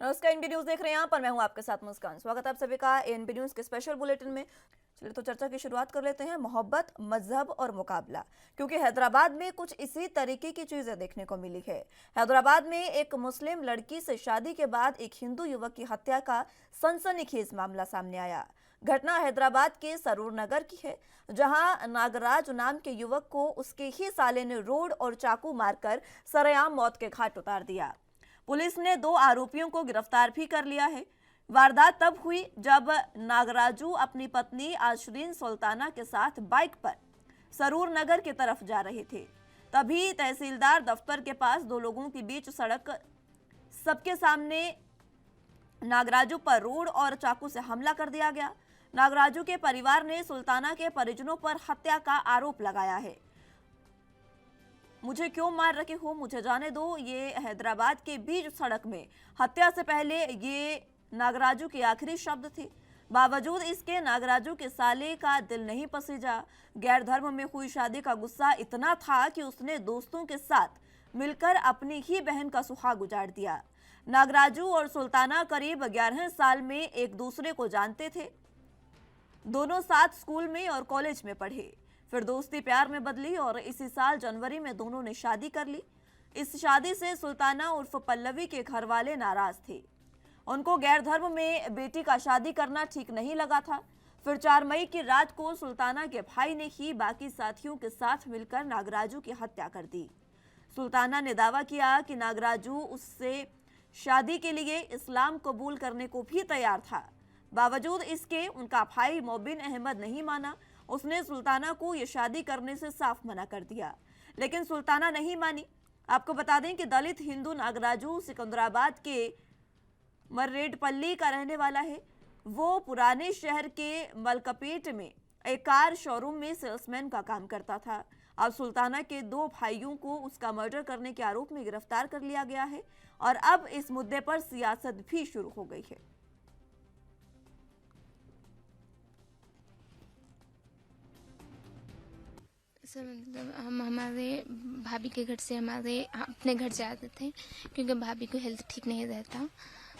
नमस्कार, NB news देख रहे हैं यहाँ पर। मैं हूँ आपके साथ मुस्कान। स्वागत है आप सभी का एनबी न्यूज के स्पेशल बुलेटिन में। चलिए तो चर्चा की शुरुआत कर लेते हैं। मोहब्बत, मजहब और मुकाबला, क्योंकि हैदराबाद में कुछ इसी तरीके की चीजें देखने को मिली है। हैदराबाद में एक मुस्लिम लड़की से शादी के बाद एक हिंदू युवक की हत्या का सनसनीखेज मामला सामने आया। घटना हैदराबाद के सरूर नगर की है, जहां नागराज नाम के युवक को उसके ही साले ने रोड और चाकू मारकर सरेआम मौत के घाट उतार दिया। पुलिस ने 2 आरोपियों को गिरफ्तार भी कर लिया है। वारदात तब हुई जब नागराजू अपनी पत्नी आशरीन सुल्ताना के साथ बाइक पर सरूर नगर की तरफ जा रहे थे। तभी तहसीलदार दफ्तर के पास 2 लोगों के बीच सड़क सबके सामने नागराजू पर रोड और चाकू से हमला कर दिया गया। नागराजू के परिवार ने सुल्ताना के परिजनों पर हत्या का आरोप लगाया है। मुझे क्यों मार रखे हो, मुझे जाने दो, ये हैदराबाद के बीच सड़क में हत्या से पहले ये नागराजू के आखिरी शब्द थे। बावजूद इसके नागराजू के साले का दिल नहीं पसीजा। गैर धर्म में हुई शादी का गुस्सा इतना था कि उसने दोस्तों के साथ मिलकर अपनी ही बहन का सुहाग उजाड़ दिया। नागराजू और सुल्ताना करीब 11 साल में एक दूसरे को जानते थे। दोनों साथ स्कूल में और कॉलेज में पढ़े, फिर दोस्ती प्यार में बदली और इसी साल जनवरी में दोनों ने शादी कर ली। इस शादी से सुल्ताना उर्फ पल्लवी के घर वाले नाराज थे। उनको गैर धर्म में बेटी का शादी करना ठीक नहीं लगा था। फिर 4 मई की रात को सुल्ताना के भाई ने ही बाकी साथियों के साथ मिलकर नागराजू की हत्या कर दी। सुल्ताना ने दावा किया कि नागराजू उससे शादी के लिए इस्लाम कबूल करने को भी तैयार था। बावजूद इसके उनका भाई मोबिन अहमद नहीं माना। उसने सुल्ताना को यह शादी करने से साफ मना कर दिया, लेकिन सुल्ताना नहीं मानी। आपको बता दें कि दलित हिंदू नागराजू सिकंदराबाद के मर्रेडपल्ली का रहने वाला है। वो पुराने शहर के मलकपेट में एक कार शोरूम में सेल्समैन का काम करता था। अब सुल्ताना के 2 भाइयों को उसका मर्डर करने के आरोप में गिरफ्तार कर लिया गया है और अब इस मुद्दे पर सियासत भी शुरू हो गई है। सर मतलब हम हमारे भाभी के घर से हमारे अपने घर जाते थे, क्योंकि भाभी को हेल्थ ठीक नहीं रहता।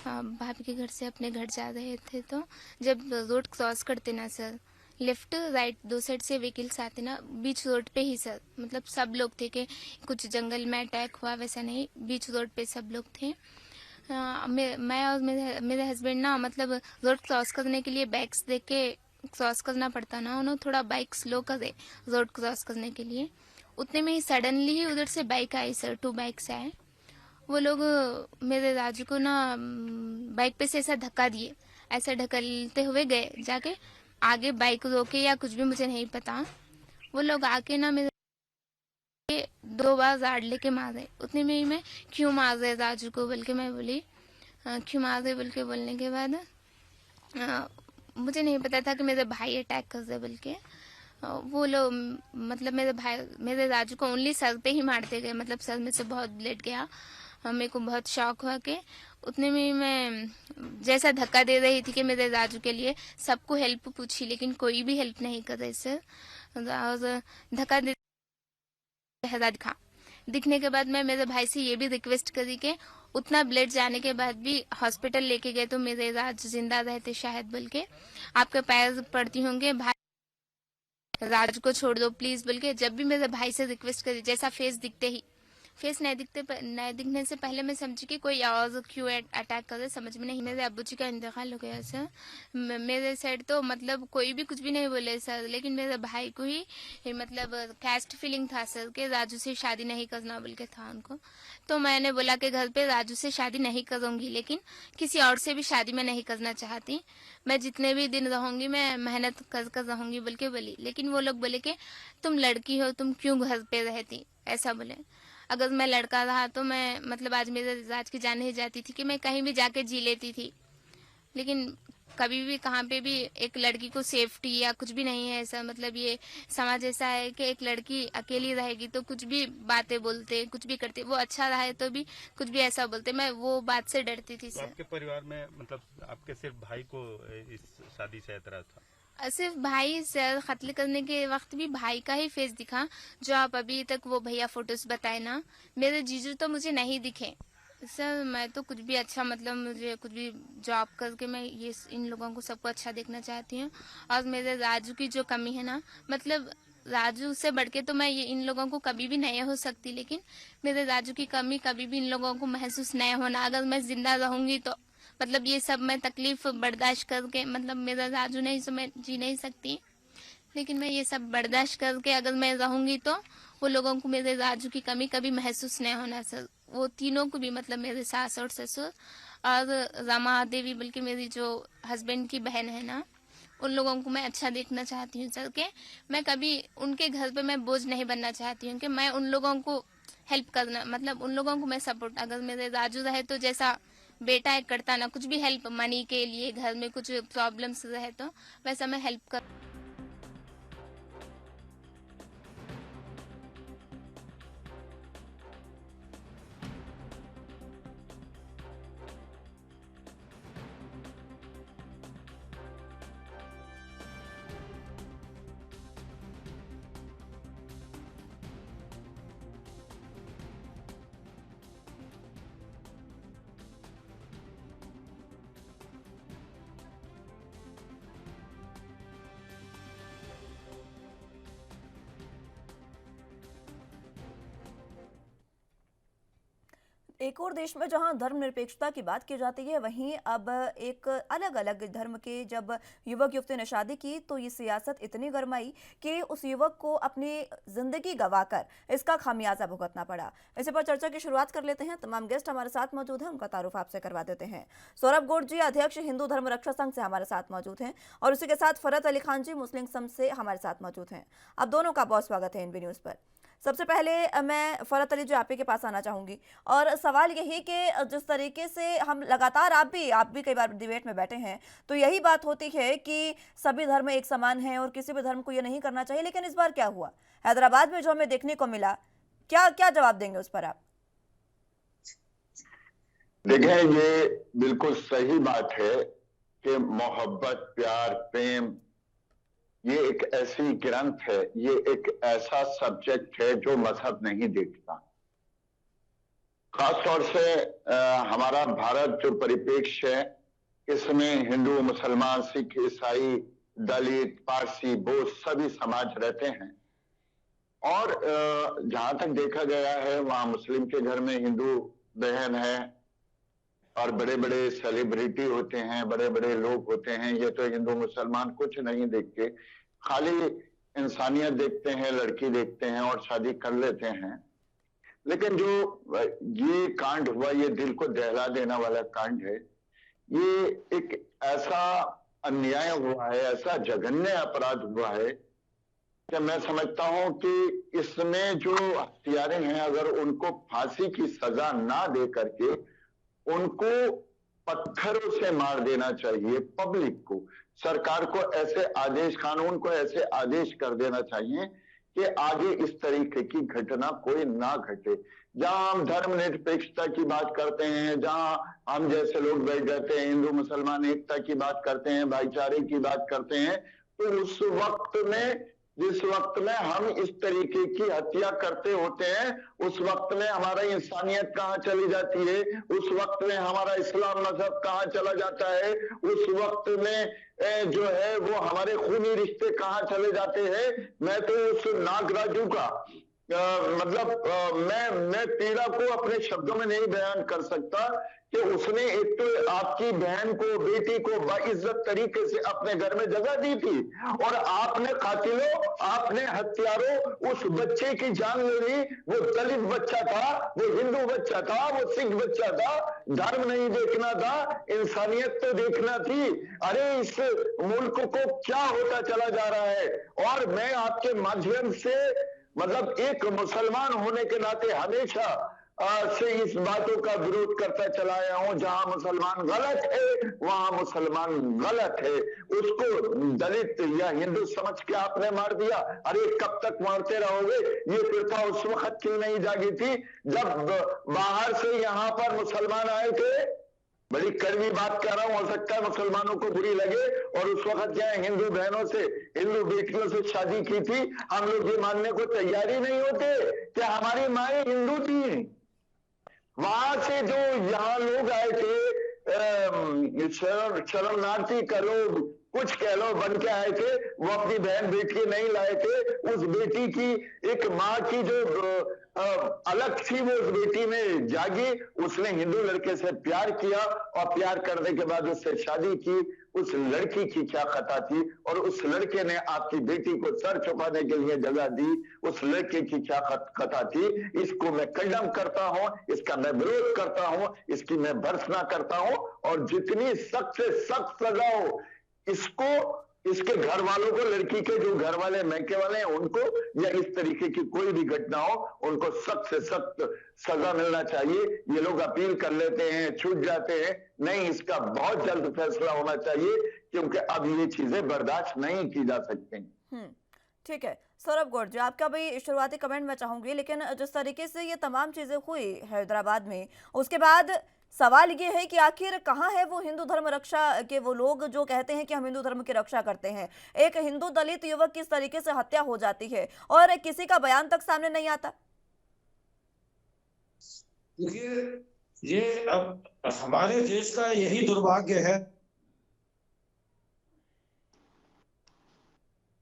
भाभी के घर से अपने घर जा रहे थे, तो जब रोड क्रॉस करते ना सर, लेफ्ट राइट 2 साइड से व्हीकल्स आते ना, बीच रोड पे ही सर, मतलब सब लोग थे कि कुछ जंगल में अटैक हुआ वैसा नहीं, बीच रोड पे सब लोग थे। मैं और मेरे हस्बैंड ना, मतलब रोड क्रॉस करने के लिए बैक्स देख के क्रॉस करना पड़ता ना, उन्होंने थोड़ा बाइक स्लो करे रोड क्रॉस करने के लिए। उतने में ही सडनली ही उधर से बाइक आई सर, 2 बाइक्स आए। वो लोग मेरे राजू को ना बाइक पे से ऐसा धक्का दिए, ऐसा ढकलते हुए गए, जाके आगे बाइक रोके या कुछ भी मुझे नहीं पता। वो लोग आके ना मेरे 2 बार राड लेके मारे। उतने में ही मैं क्यों मार रहे राजू को बोल के मैं बोली, क्यों मार रहे बोल के बोलने के बाद मुझे नहीं पता था कि मेरे भाई अटैक कर दे बोल के। वो लोग मतलब मेरे राजू को ओनली सर पे ही मारते गए, मतलब सर में से बहुत ब्लड गया। मेरे को बहुत शौक हुआ कि उतने में मैं जैसा धक्का दे रही थी कि मेरे राजू के लिए सबको हेल्प पूछी, लेकिन कोई भी हेल्प नहीं कर रहे सर। और धक्का दे दिखा दिखने के बाद मैं मेरे भाई से ये भी रिक्वेस्ट करी कि उतना ब्लड जाने के बाद भी हॉस्पिटल लेके गए तो मेरे राज जिंदा रहते शायद बोल के, आपके पैर पड़ती होंगे भाई राज को छोड़ दो प्लीज बोल के। जब भी मेरे भाई से रिक्वेस्ट करी, जैसा फेस नहीं दिखने से पहले मैं समझी कि कोई और क्यों अटैक कर रहे, समझ में नहीं। मेरे अब्बू जी का इंतकाल हो गया सर। मेरे साइड तो मतलब कोई भी कुछ भी नहीं बोले सर, लेकिन मेरे भाई को ही मतलब कैस्ट फीलिंग था सर कि राजू से शादी नहीं करना बोल के था उनको। तो मैंने बोला कि घर पे राजू से शादी नहीं करूंगी, लेकिन किसी और से भी शादी मैं नहीं करना चाहती। मैं जितने भी दिन रहूंगी मैं मेहनत कर रहूंगी बोल के बोली। लेकिन वो लोग बोले कि तुम लड़की हो, तुम क्यों घर पे रहती, ऐसा बोले। अगर मैं लड़का रहा तो मैं मतलब आज मेरे राज की जान ही जाती थी कि मैं कहीं भी जाके जी लेती थी। लेकिन कभी भी कहाँ पे भी एक लड़की को सेफ्टी या कुछ भी नहीं है ऐसा, मतलब ये समाज ऐसा है कि एक लड़की अकेली रहेगी तो कुछ भी बातें बोलते, कुछ भी करते, वो अच्छा रहा है तो भी कुछ भी ऐसा बोलते। मैं वो बात से डरती थी तो सर। आपके परिवार में मतलब आपके सिर्फ भाई को इस शादी से एतराज था? सिर्फ भाई सर, कत्ल करने के वक्त भी भाई का ही फेस दिखा, जो आप अभी तक वो भैया फोटोज बताए ना, मेरे जीजू तो मुझे नहीं दिखे सर मैं तो कुछ भी अच्छा, मतलब मुझे कुछ भी जॉब करके मैं ये इन लोगों को सबको अच्छा देखना चाहती हूँ। और मेरे राजू की जो कमी है ना, मतलब राजू से बढ़ के तो मैं ये इन लोगों को कभी भी नहीं हो सकती, लेकिन मेरे राजू की कमी कभी भी इन लोगों को महसूस नहीं होना। अगर मैं जिंदा रहूंगी तो मतलब ये सब मैं तकलीफ बर्दाश्त करके, मतलब मेरा राजू नहीं तो मैं जी नहीं सकती, लेकिन मैं ये सब बर्दाश्त करके अगर मैं रहूंगी तो वो लोगों को मेरे राजू की कमी कभी महसूस नहीं होना सर। वो तीनों को भी, मतलब मेरे सास और ससुर और रमा देवी, बल्कि मेरी जो हस्बैंड की बहन है ना, उन लोगों को मैं अच्छा देखना चाहती हूँ सर। के मैं कभी उनके घर पे मैं बोझ नहीं बनना चाहती हूँ, कि मैं उन लोगों को हेल्प करना, मतलब उन लोगों को मैं सपोर्ट, अगर मेरे राजू रहे तो जैसा बेटा है करता ना, कुछ भी हेल्प मनी के लिए, घर में कुछ प्रॉब्लम्स रहे तो वैसा मैं हेल्प कर। एक और देश में जहां धर्मनिरपेक्षता की बात की जाती है, वहीं अब एक अलग अलग धर्म के जब युवक युवती ने शादी की तो ये सियासत इतनी गर्माई कि उस युवक को अपनी जिंदगी गंवाकर इसका खामियाजा भुगतना पड़ा। इसी पर चर्चा की शुरुआत कर लेते हैं। तमाम गेस्ट हमारे साथ मौजूद हैं, उनका तारुफ आपसे करवा देते हैं। सौरभ गौड़ जी अध्यक्ष हिंदू धर्म रक्षा संघ से हमारे साथ मौजूद हैं और उसी के साथ फरत अली खान जी मुस्लिम संघ से हमारे साथ मौजूद हैं। आप दोनों का बहुत स्वागत है एनबी न्यूज पर। सबसे पहले मैं फरत अली जी आप ही के पास आना चाहूंगी और सवाल यही कि जिस तरीके से हम लगातार आप भी कई बार डिबेट में बैठे हैं तो यही बात होती है कि सभी धर्म एक समान हैं और किसी भी धर्म को ये नहीं करना चाहिए, लेकिन इस बार क्या हुआ हैदराबाद में जो हमें देखने को मिला, क्या क्या जवाब देंगे उस पर आप? देखें, ये बिल्कुल सही बात है कि मोहब्बत, प्यार, प्रेम ये एक ऐसी ग्रंथ है, ये एक ऐसा सब्जेक्ट है जो मजहब नहीं देखता। खास तौर से हमारा भारत जो परिप्रेक्ष्य है, इसमें हिंदू, मुसलमान, सिख, ईसाई, दलित, पारसी, बोध सभी समाज रहते हैं। और जहां तक देखा गया है, वहां मुस्लिम के घर में हिंदू बहन है और बड़े बड़े सेलिब्रिटी होते हैं, बड़े बड़े लोग होते हैं। ये तो हिंदू मुसलमान कुछ नहीं देखते, खाली इंसानियत देखते हैं, लड़की देखते हैं और शादी कर लेते हैं। लेकिन जो ये कांड हुआ, ये दिल को दहला देने वाला कांड है। ये एक ऐसा अन्याय हुआ है, ऐसा जघन्य अपराध हुआ है कि मैं समझता हूं कि इसमें जो हत्यारे हैं, अगर उनको फांसी की सजा ना दे करके उनको पत्थरों से मार देना चाहिए। पब्लिक को, सरकार को ऐसे आदेश, कानून को ऐसे आदेश कर देना चाहिए कि आगे इस तरीके की घटना कोई ना घटे। जहां हम धर्मनिरपेक्षता की बात करते हैं, जहां हम जैसे लोग बैठ जाते हैं, हिंदू मुसलमान एकता की बात करते हैं, भाईचारे की बात करते हैं, तो उस वक्त में, जिस वक्त में हम इस तरीके की हत्या करते होते हैं, उस वक्त में हमारा इंसानियत कहाँ चली जाती है, उस वक्त में हमारा इस्लाम मजहब कहाँ चला जाता है, उस वक्त में जो है वो हमारे खूनी रिश्ते कहाँ चले जाते हैं। मैं तो उस नागराजू का मैं पीड़ा को अपने शब्दों में नहीं बयान कर सकता कि उसने एक तो आपकी बहन को, बेटी को बाइज्जत तरीके से अपने घर में जगह दी थी और आपने कातिलों, आपने हत्यारों उस बच्चे की जान ले ली। वो दलित बच्चा था, वो हिंदू बच्चा था, वो सिख बच्चा था। धर्म नहीं देखना था, इंसानियत तो देखना थी। अरे इस मुल्क को क्या होता चला जा रहा है। और मैं आपके माध्यम से, मतलब एक मुसलमान होने के नाते हमेशा से इस बातों का विरोध करता चला आया हूं। जहां मुसलमान गलत है वहां मुसलमान गलत है, उसको दलित या हिंदू समझ के आपने मार दिया। अरे कब तक मारते रहोगे। ये प्रथा उस वक्त क्यों नहीं जागी थी जब बाहर से यहां पर मुसलमान आए थे। बड़ी कड़वी बात कह रहा हूं, हो सकता है मुसलमानों को बुरी लगे, और उस वक्त क्या हिंदू बहनों से, हिंदू बेटियों से शादी की थी। हम लोग ये मानने को तैयार ही नहीं होते कि हमारी माएं हिंदू थी। वहां से जो यहाँ लोग आए थे, शरणार्थी कह लो, कुछ कह लो, बन के आए थे, वो अपनी बहन बेटी नहीं लाए थे। उस बेटी की एक माँ की जो अलग थी, वो उस बेटी में जागी। उसने हिंदू लड़के से प्यार किया और प्यार करने के बाद उससे शादी की। उस लड़की की क्या खता थी, और उस लड़के ने आपकी बेटी को सर छुपाने के लिए जगह दी, उस लड़के की क्या खता थी। इसको मैं कंडम करता हूं, इसका मैं विरोध करता हूं, इसकी मैं भर्त्सना करता हूं, और जितनी सख्त से सख्त सजा हो इसको, इसके घर वालों को, लड़की के जो घर वाले मैके वाले हैं उनको, या इस तरीके की कोई भी घटना हो उनको सख्त से सख्त सजा मिलना चाहिए। ये लोग अपील कर लेते हैं, छूट जाते हैं, नहीं, इसका बहुत जल्द फैसला होना चाहिए, क्योंकि अब ये चीजें बर्दाश्त नहीं की जा सकती। ठीक है सौरभ गौड़ जी, आपका भी शुरुआती कमेंट मैं चाहूंगी, लेकिन जिस तरीके से ये तमाम चीजें हुई हैदराबाद में, उसके बाद सवाल ये है कि आखिर कहाँ है वो हिंदू धर्म रक्षा के वो लोग जो कहते हैं कि हम हिंदू धर्म की रक्षा करते हैं। एक हिंदू दलित युवक की इस तरीके से हत्या हो जाती है और किसी का बयान तक सामने नहीं आता। देखिए, ये अब हमारे देश का यही दुर्भाग्य है।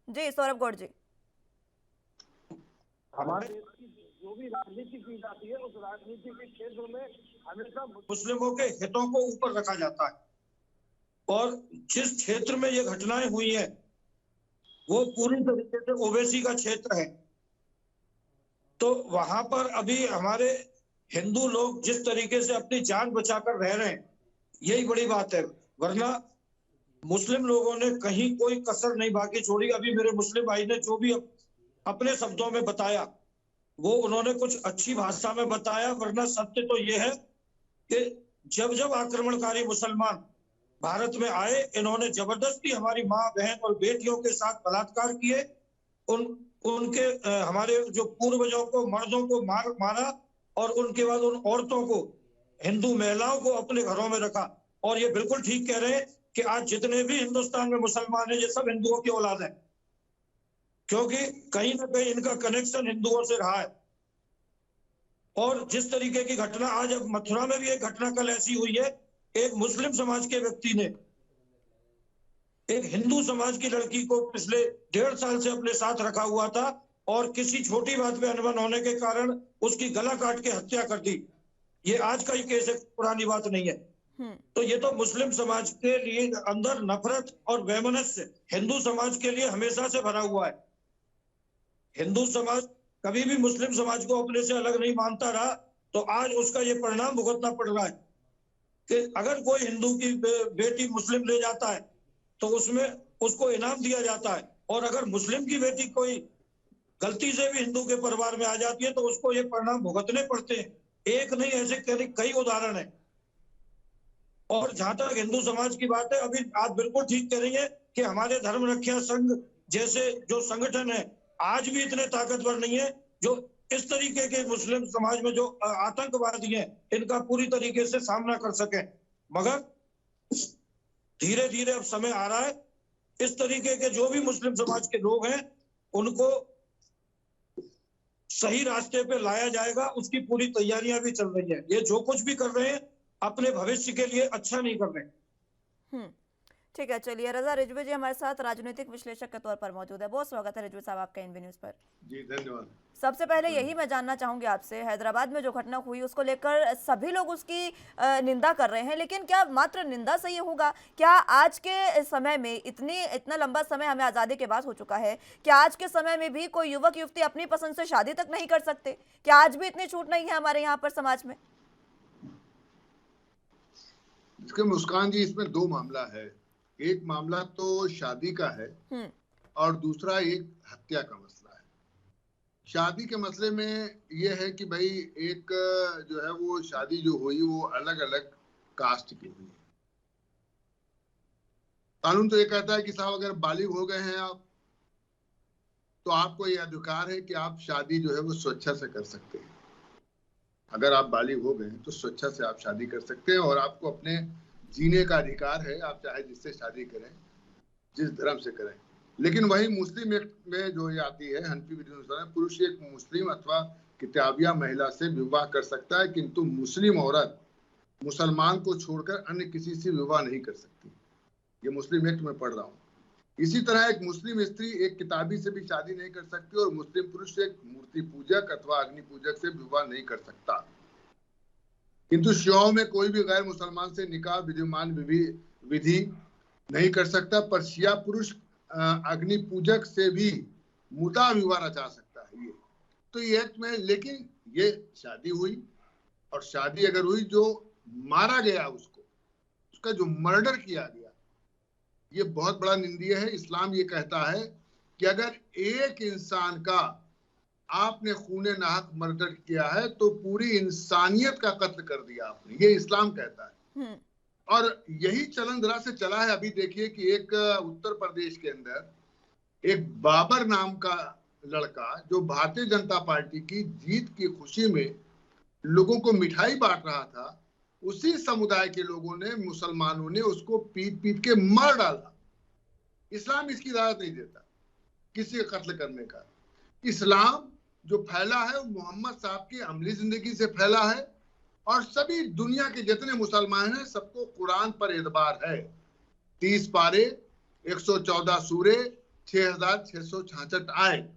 जी सौरभ गौड़ जी, हमारे देश की जो भी राजनीति की जाती है, उस राजनीति के क्षेत्र में हमेशा मुस्लिमों के हितों को ऊपर रखा जाता है, और जिस क्षेत्र में ये घटनाएं हुई हैं वो पूरी तरीके से ओवैसी का क्षेत्र है। तो वहां पर अभी हमारे हिंदू लोग जिस तरीके से अपनी जान बचाकर रह रहे हैं, यही बड़ी बात है। वरना मुस्लिम लोगों ने कहीं कोई कसर नहीं बाकी छोड़ी। अभी मेरे मुस्लिम भाई ने जो भी अपने शब्दों में बताया, वो उन्होंने कुछ अच्छी भाषा में बताया, वरना सत्य तो ये है कि जब जब आक्रमणकारी मुसलमान भारत में आए, इन्होंने जबरदस्ती हमारी माँ बहन और बेटियों के साथ बलात्कार किए। उनके हमारे जो पूर्वजों को, मर्दों को मारा, और उनके बाद उन औरतों को, हिंदू महिलाओं को अपने घरों में रखा। और ये बिल्कुल ठीक कह रहे हैं कि आज जितने भी हिंदुस्तान में मुसलमान हैं, ये सब हिंदुओं की औलाद है, क्योंकि कहीं ना कहीं इनका कनेक्शन हिंदुओं से रहा है। और जिस तरीके की घटना आज, अब मथुरा में भी एक घटना कल ऐसी हुई है, एक मुस्लिम समाज के व्यक्ति ने एक हिंदू समाज की लड़की को पिछले 1.5 साल से अपने साथ रखा हुआ था, और किसी छोटी बात पे अनबन होने के कारण उसकी गला काट के हत्या कर दी। ये आज का ही केस है, पुरानी बात नहीं है। तो ये तो मुस्लिम समाज के लिए अंदर नफरत और वैमनस्य हिंदू समाज के लिए हमेशा से भरा हुआ है। हिंदू समाज कभी भी मुस्लिम समाज को अपने से अलग नहीं मानता रहा, तो आज उसका ये परिणाम भुगतना पड़ रहा है कि अगर कोई हिंदू की बेटी मुस्लिम ले जाता है तो उसमें उसको इनाम दिया जाता है, और अगर मुस्लिम की बेटी कोई गलती से भी हिंदू के परिवार में आ जाती है तो उसको ये परिणाम भुगतने पड़ते हैं। एक नहीं, ऐसे कई उदाहरण है। और जहां तक हिंदू समाज की बात है, अभी आप बिल्कुल ठीक कह रही है कि हमारे धर्म रक्षा संघ जैसे जो संगठन है आज भी इतने ताकतवर नहीं है जो इस तरीके के मुस्लिम समाज में जो आतंकवादी हैं इनका पूरी तरीके से सामना कर सके। मगर धीरे धीरे अब समय आ रहा है, इस तरीके के जो भी मुस्लिम समाज के लोग हैं उनको सही रास्ते पे लाया जाएगा। उसकी पूरी तैयारियां भी चल रही है। ये जो कुछ भी कर रहे हैं अपने भविष्य के लिए अच्छा नहीं कर रहे। ठीक है, चलिए रजा रिजवी जी हमारे साथ राजनीतिक विश्लेषक के तौर पर मौजूद है। बहुत स्वागत है रिजवी साहब आपका एनबी न्यूज पर। जी धन्यवाद। सबसे पहले यही मैं जानना चाहूंगी आपसे, हैदराबाद में जो घटना हुई उसको लेकर सभी लोग उसकी निंदा कर रहे हैं, लेकिन क्या मात्र निंदा से ये होगा? क्या आज के समय में इतना लंबा समय हमें आज़ादी के बाद हो चुका है, क्या आज के समय में भी कोई युवक युवती अपनी पसंद से शादी तक नहीं कर सकते? क्या आज भी इतनी छूट नहीं है हमारे यहाँ पर समाज में? इसके मुस्कान जी, इसमें दो मामला है। एक मामला तो शादी का है और दूसरा एक हत्या का मसला है। शादी के मसले में यह है कि भाई एक जो है वो शादी जो हुई वो अलग अलग कास्ट की हुई है। कानून तो ये कहता है कि साहब अगर बालिग हो गए हैं आप तो आपको ये अधिकार है कि आप शादी जो है वो स्वेच्छा से कर सकते हैं। अगर आप बालिग हो गए तो स्वेच्छा से आप शादी कर सकते हैं और आपको अपने जीने का अधिकार है। आप चाहे जिससे शादी करें, जिस धर्म से करें। लेकिन वही मुस्लिम एक्ट में जो ये आती है, हनफी विधि अनुसार पुरुष एक मुस्लिम अथवा किताबिया महिला से विवाह कर सकता है, किंतु मुस्लिम औरत मुसलमान को छोड़कर अन्य किसी से विवाह नहीं कर सकती। ये मुस्लिम एक्ट में पढ़ रहा हूँ। इसी तरह एक मुस्लिम स्त्री एक किताबी से भी शादी नहीं कर सकती और मुस्लिम पुरुष एक मूर्ति पूजक अथवा अग्नि पूजक से विवाह नहीं कर सकता। किंतु शियाओं में कोई भी गैर मुसलमान से निकाह विद्यमान विधि नहीं कर सकता, पर शिया पुरुष अग्नि पूजक से भी मुता विवाह रचा सकता है। ये तो ये एक्ट में, लेकिन ये शादी हुई और शादी अगर हुई जो मारा गया उसका जो मर्डर किया गया, ये बहुत बड़ा निंदनीय है। इस्लाम ये कहता है कि अगर एक इंसान का आपने खूने नाहक मर्डर किया है तो पूरी इंसानियत का कत्ल कर दिया आपने, ये इस्लाम कहता है। और यही चलन जरा से चला है। अभी देखिए कि एक उत्तर प्रदेश के अंदर एक बाबर नाम का लड़का जो भारतीय जनता पार्टी की जीत की खुशी में लोगों को मिठाई बांट रहा था, उसी समुदाय के लोगों ने, मुसलमानों ने उसको पीट पीट के मार डाला। इस्लाम इसकी इजाजत नहीं देता किसी का कत्ल करने का। इस्लाम जो फैला है वो मोहम्मद साहब की अमली जिंदगी से फैला है और सभी दुनिया के जितने मुसलमान हैं सबको कुरान पर एतबार है। 30 पारे, 114 सूरे, 6666 आयत।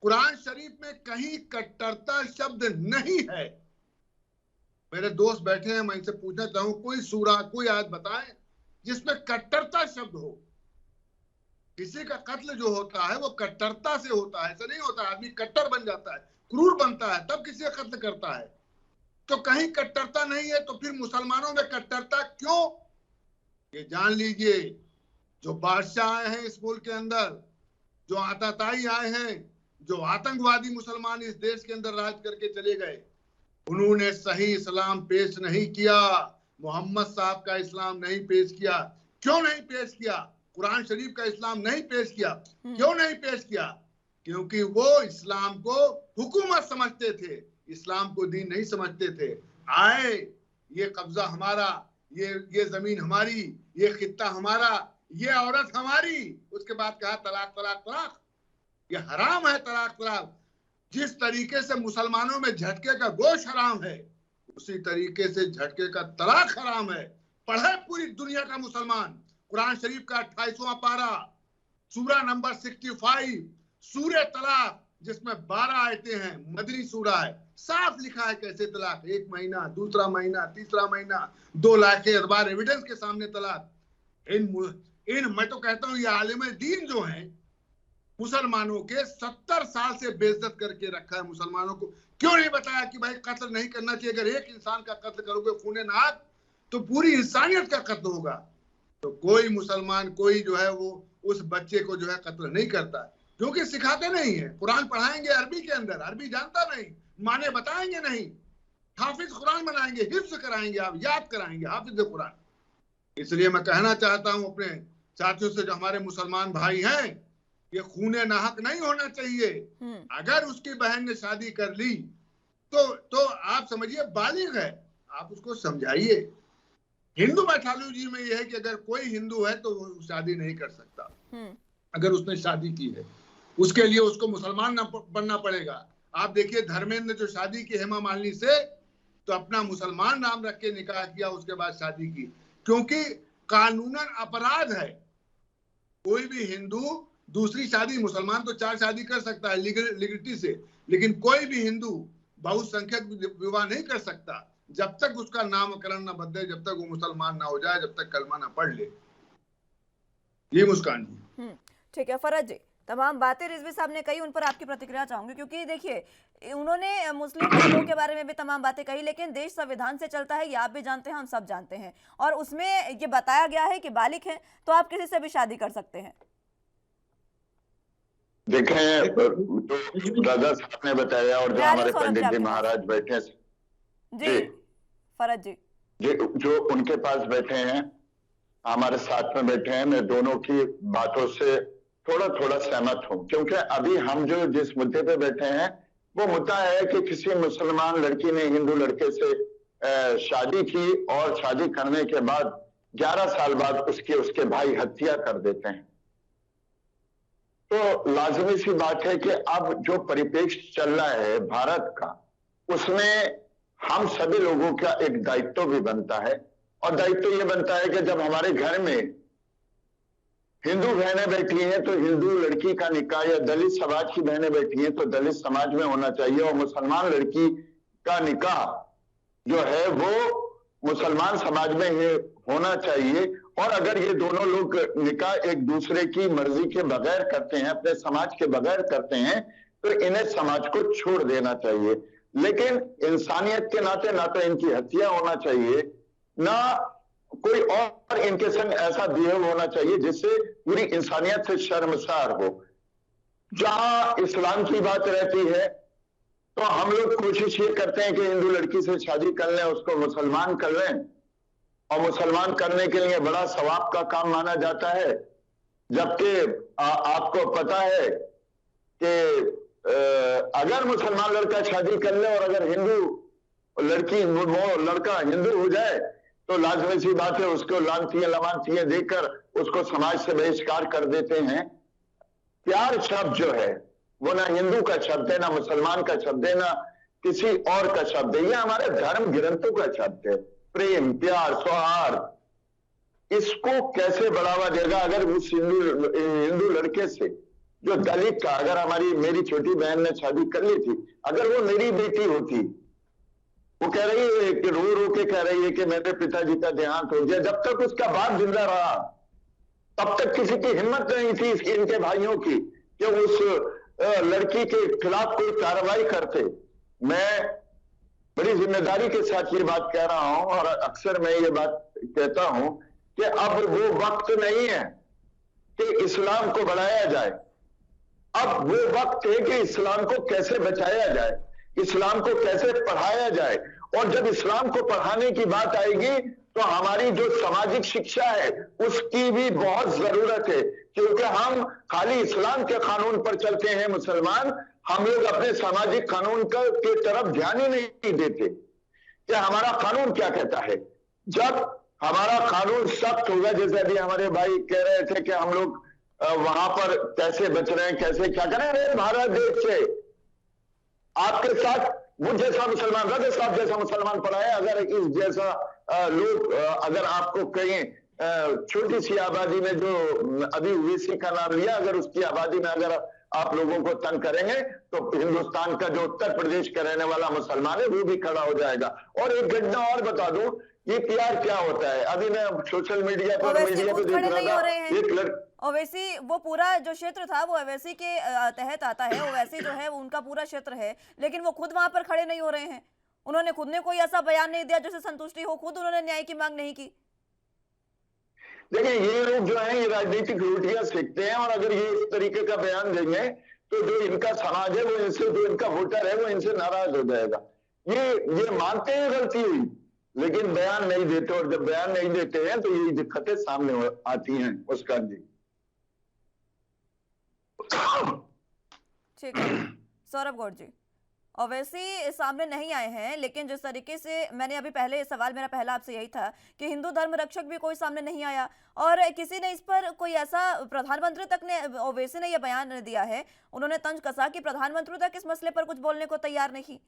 कुरान शरीफ में कहीं कट्टरता शब्द नहीं है। मेरे दोस्त बैठे हैं, मैं इनसे पूछना चाहूं कोई सूरा, कोई आयत बताएं जिसमें कट्टरता शब्द हो। किसी का कत्ल जो होता है वो कट्टरता से होता है, ऐसा नहीं होता है आदमी कट्टर बन जाता है, क्रूर बनता है तब किसी का कत्ल करता है। तो कहीं कट्टरता नहीं है तो फिर मुसलमानों में कट्टरता क्यों? ये जान लीजिए, जो बादशाह आए हैं इस मुल्क के अंदर, जो आताताई आए हैं, जो आतंकवादी मुसलमान इस देश के अंदर राज करके चले गए, उन्होंने सही इस्लाम पेश नहीं किया, मोहम्मद साहब का इस्लाम नहीं पेश किया। क्यों नहीं पेश किया? कुरान शरीफ का इस्लाम नहीं पेश किया। क्यों नहीं पेश किया? क्योंकि वो इस्लाम को हुकूमत समझते थे, इस्लाम को दीन नहीं समझते थे। आए, ये कब्जा हमारा, ये जमीन हमारी, ये खित्ता हमारा, ये औरत हमारी। उसके बाद कहा तलाक तलाक तलाक, ये हराम है तलाक तलाक। जिस तरीके से मुसलमानों में झटके का गोश्त हराम है, उसी तरीके से झटके का तलाक हराम है। पढ़े पूरी दुनिया का मुसलमान कुरान शरीफ का 28वां पारा, सूरा नंबर 65, सूरे तलाक, जिसमें 12 आयतें हैं, मदनी सूरा है, साफ लिखा है कैसे तलाक, 1 महीना, दूसरा महीना, तीसरा महीना, 2 लाख अखबार एविडेंस के सामने तलाक। मैं तो कहता हूं ये आलिम दीन जो हैं मुसलमानों के 70 साल से बेइज्जत करके रखा है। मुसलमानों को क्यों नहीं बताया कि भाई कत्ल नहीं करना चाहिए, अगर एक इंसान का कत्ल करोगे खूने नाक तो पूरी इंसानियत का कत्ल होगा। तो कोई मुसलमान, कोई जो है वो उस बच्चे को जो है कत्ल नहीं करता है, क्योंकि सिखाते नहीं है। कुरान पढ़ाएंगे अरबी के अंदर, अरबी जानता नहीं, माने बताएंगे नहीं, हाफिज कुरान बनाएंगे, हिफ्ज कराएंगे, आप याद कराएंगे हाफिज कुरान। इसलिए मैं कहना चाहता हूं अपने साथियों से, जो हमारे मुसलमान भाई हैं, ये खूने नाहक नहीं होना चाहिए। अगर उसकी बहन ने शादी कर ली तो आप समझिए बालिग है, आप उसको समझाइए। हिंदू मैथोलॉजी में यह है कि अगर कोई हिंदू है तो वो शादी नहीं कर सकता। अगर उसने शादी की है उसके लिए उसको मुसलमान बनना पड़ेगा। आप देखिए धर्मेंद्र जो शादी की हेमा मालिनी से, तो अपना मुसलमान नाम रख के निकाह किया, उसके बाद शादी की, क्योंकि कानूनन अपराध है। कोई भी हिंदू दूसरी शादी, मुसलमान तो 4 शादी कर सकता है लिगलिटी से, लेकिन कोई भी हिंदू बहुसंख्यक विवाह नहीं कर सकता जब तक उसका नामकरण न बदले, जब तक वो मुसलमान ना हो जाए, जब तक कलमा ना पढ़ ले। ये मुस्कान जी। ठीक है फरज जी, तमाम बातें रिजवी साहब ने कही, उन पर आपकी प्रतिक्रिया चाहूंगी, क्योंकि देखिए उन्होंने मुस्लिम महिलाओं के बारे में भी तमाम बातें कही, लेकिन देश संविधान से चलता है, ये आप भी जानते हैं, हम सब जानते हैं, और उसमें ये बताया गया है कि बालिग हैं तो आप किसी से भी शादी कर सकते हैं। देखें, जो दादा साहब ने बताया और जो हमारे पंडित जी महाराज बैठे हैं जी, फरज जी जो उनके पास बैठे हैं, हमारे साथ में बैठे हैं, मैं दोनों की बातों से थोड़ा थोड़ा सहमत हूं, क्योंकि अभी हम जो जिस मुद्दे पे बैठे हैं वो मुद्दा है कि किसी मुसलमान लड़की ने हिंदू लड़के से शादी की और शादी करने के बाद 11 साल बाद उसके भाई हत्या कर देते हैं। तो लाजमी सी बात है कि अब जो परिप्रेक्ष्य चल रहा है भारत का, उसमें हम सभी लोगों का एक दायित्व भी बनता है। और दायित्व ये बनता है कि जब हमारे घर में हिंदू बहनें बैठी हैं तो हिंदू लड़की का निकाह, या दलित समाज की बहनें बैठी हैं तो दलित समाज में होना चाहिए, और मुसलमान लड़की का निकाह जो है वो मुसलमान समाज में ही होना चाहिए। और अगर ये दोनों लोग निकाह एक दूसरे की मर्जी के बगैर करते हैं, अपने समाज के बगैर करते हैं, तो इन्हें समाज को छोड़ देना चाहिए। लेकिन इंसानियत के नाते ना तो इनकी हत्या होना चाहिए, ना कोई और इनके संग ऐसा बिहेव होना चाहिए जिससे पूरी इंसानियत से शर्मसार हो। जहां इस्लाम की बात रहती है तो हम लोग कोशिश ये करते हैं कि हिंदू लड़की से शादी कर लें, उसको मुसलमान कर लें, और मुसलमान करने के लिए बड़ा सवाब का काम माना जाता है। जबकि आपको पता है कि अगर मुसलमान लड़का शादी कर ले और अगर हिंदू लड़की वो लड़का हिंदू हो जाए तो लाजमी सी बात है उसको लानतियां लवानतियां देकर उसको समाज से बहिष्कार कर देते हैं। प्यार शब्द जो है वो ना हिंदू का शब्द है, ना मुसलमान का शब्द है, ना किसी और का शब्द है, ये हमारे धर्म ग्रंथों का शब्द है। प्रेम, प्यार, सौहार्द, इसको कैसे बढ़ावा देगा अगर उस हिंदू लड़के से जो दलित का, अगर मेरी छोटी बहन ने शादी कर ली थी, अगर वो मेरी बेटी होती, वो कह रही है कि रो रो के कह रही है कि मेरे पिताजी का देहांत हो गया, जब तक उसका बाप जिंदा रहा तब तक किसी की हिम्मत नहीं थी इनके भाइयों की कि उस लड़की के खिलाफ कोई कार्रवाई करते। मैं बड़ी जिम्मेदारी के साथ ये बात कह रहा हूं और अक्सर मैं ये बात कहता हूं कि अब वो वक्त नहीं है कि इस्लाम को बढ़ाया जाए, अब वो वक्त है कि इस्लाम को कैसे बचाया जाए, इस्लाम को कैसे पढ़ाया जाए। और जब इस्लाम को पढ़ाने की बात आएगी तो हमारी जो सामाजिक शिक्षा है उसकी भी बहुत जरूरत है, क्योंकि हम खाली इस्लाम के कानून पर चलते हैं मुसलमान, हम लोग अपने सामाजिक कानून के तरफ ध्यान ही नहीं देते कि हमारा कानून क्या कहता है। जब हमारा कानून सख्त होगा, जैसे अभी हमारे भाई कह रहे थे कि हम लोग वहां पर कैसे बच रहे हैं, कैसे क्या करें, अरे भारत देश से आपके साथ मुझ जैसा मुसलमान, रज़ा साहब जैसा मुसलमान पड़ा है, अगर इस जैसा लोग, अगर आपको कहें छोटी सी आबादी में जो अभी ओवैसी का नाम लिया, अगर उसकी आबादी में अगर आप लोगों को तंग करेंगे तो हिंदुस्तान का जो उत्तर प्रदेश का रहने वाला मुसलमान है वो भी खड़ा हो जाएगा। और एक घटना और बता दूं, ये प्यार क्या होता है, अभी मैं सोशल मीडिया पर देख रहा था, एक ओवैसी वो पूरा जो क्षेत्र था वो ओवैसी के तहत आता है, ओवैसी जो है वो उनका पूरा क्षेत्र है, लेकिन वो खुद वहां पर खड़े नहीं हो रहे हैं। उन्होंने खुद ने कोई ऐसा बयान नहीं दिया जिससे संतुष्टि हो, खुद उन्होंने न्याय की मांग नहीं की। देखिए ये लोग जो है ये राजनीतिक रोटियां सेकते हैं, और अगर ये इस तरीके का बयान देंगे तो जो इनका समाज है वो इनसे, जो इनका वोटर है वो इनसे नाराज हो जाएगा। ये मानते हैं गलती हुई लेकिन बयान नहीं देते, और जब बयान नहीं देते हैं तो ये दिक्कतें सामने आती हैं। मुस्कान जी। ठीक है सौरभ गौड़ जी, ओवैसी सामने नहीं आए हैं, लेकिन जिस तरीके से मैंने अभी पहले सवाल मेरा पहला आपसे यही था कि हिंदू धर्म रक्षक भी कोई सामने नहीं आया, और किसी ने इस पर कोई ऐसा, प्रधानमंत्री तक ने, ओवैसी ने यह बयान दिया है, उन्होंने तंज कसा कि प्रधानमंत्री तक इस मसले पर कुछ बोलने को तैयार नहीं।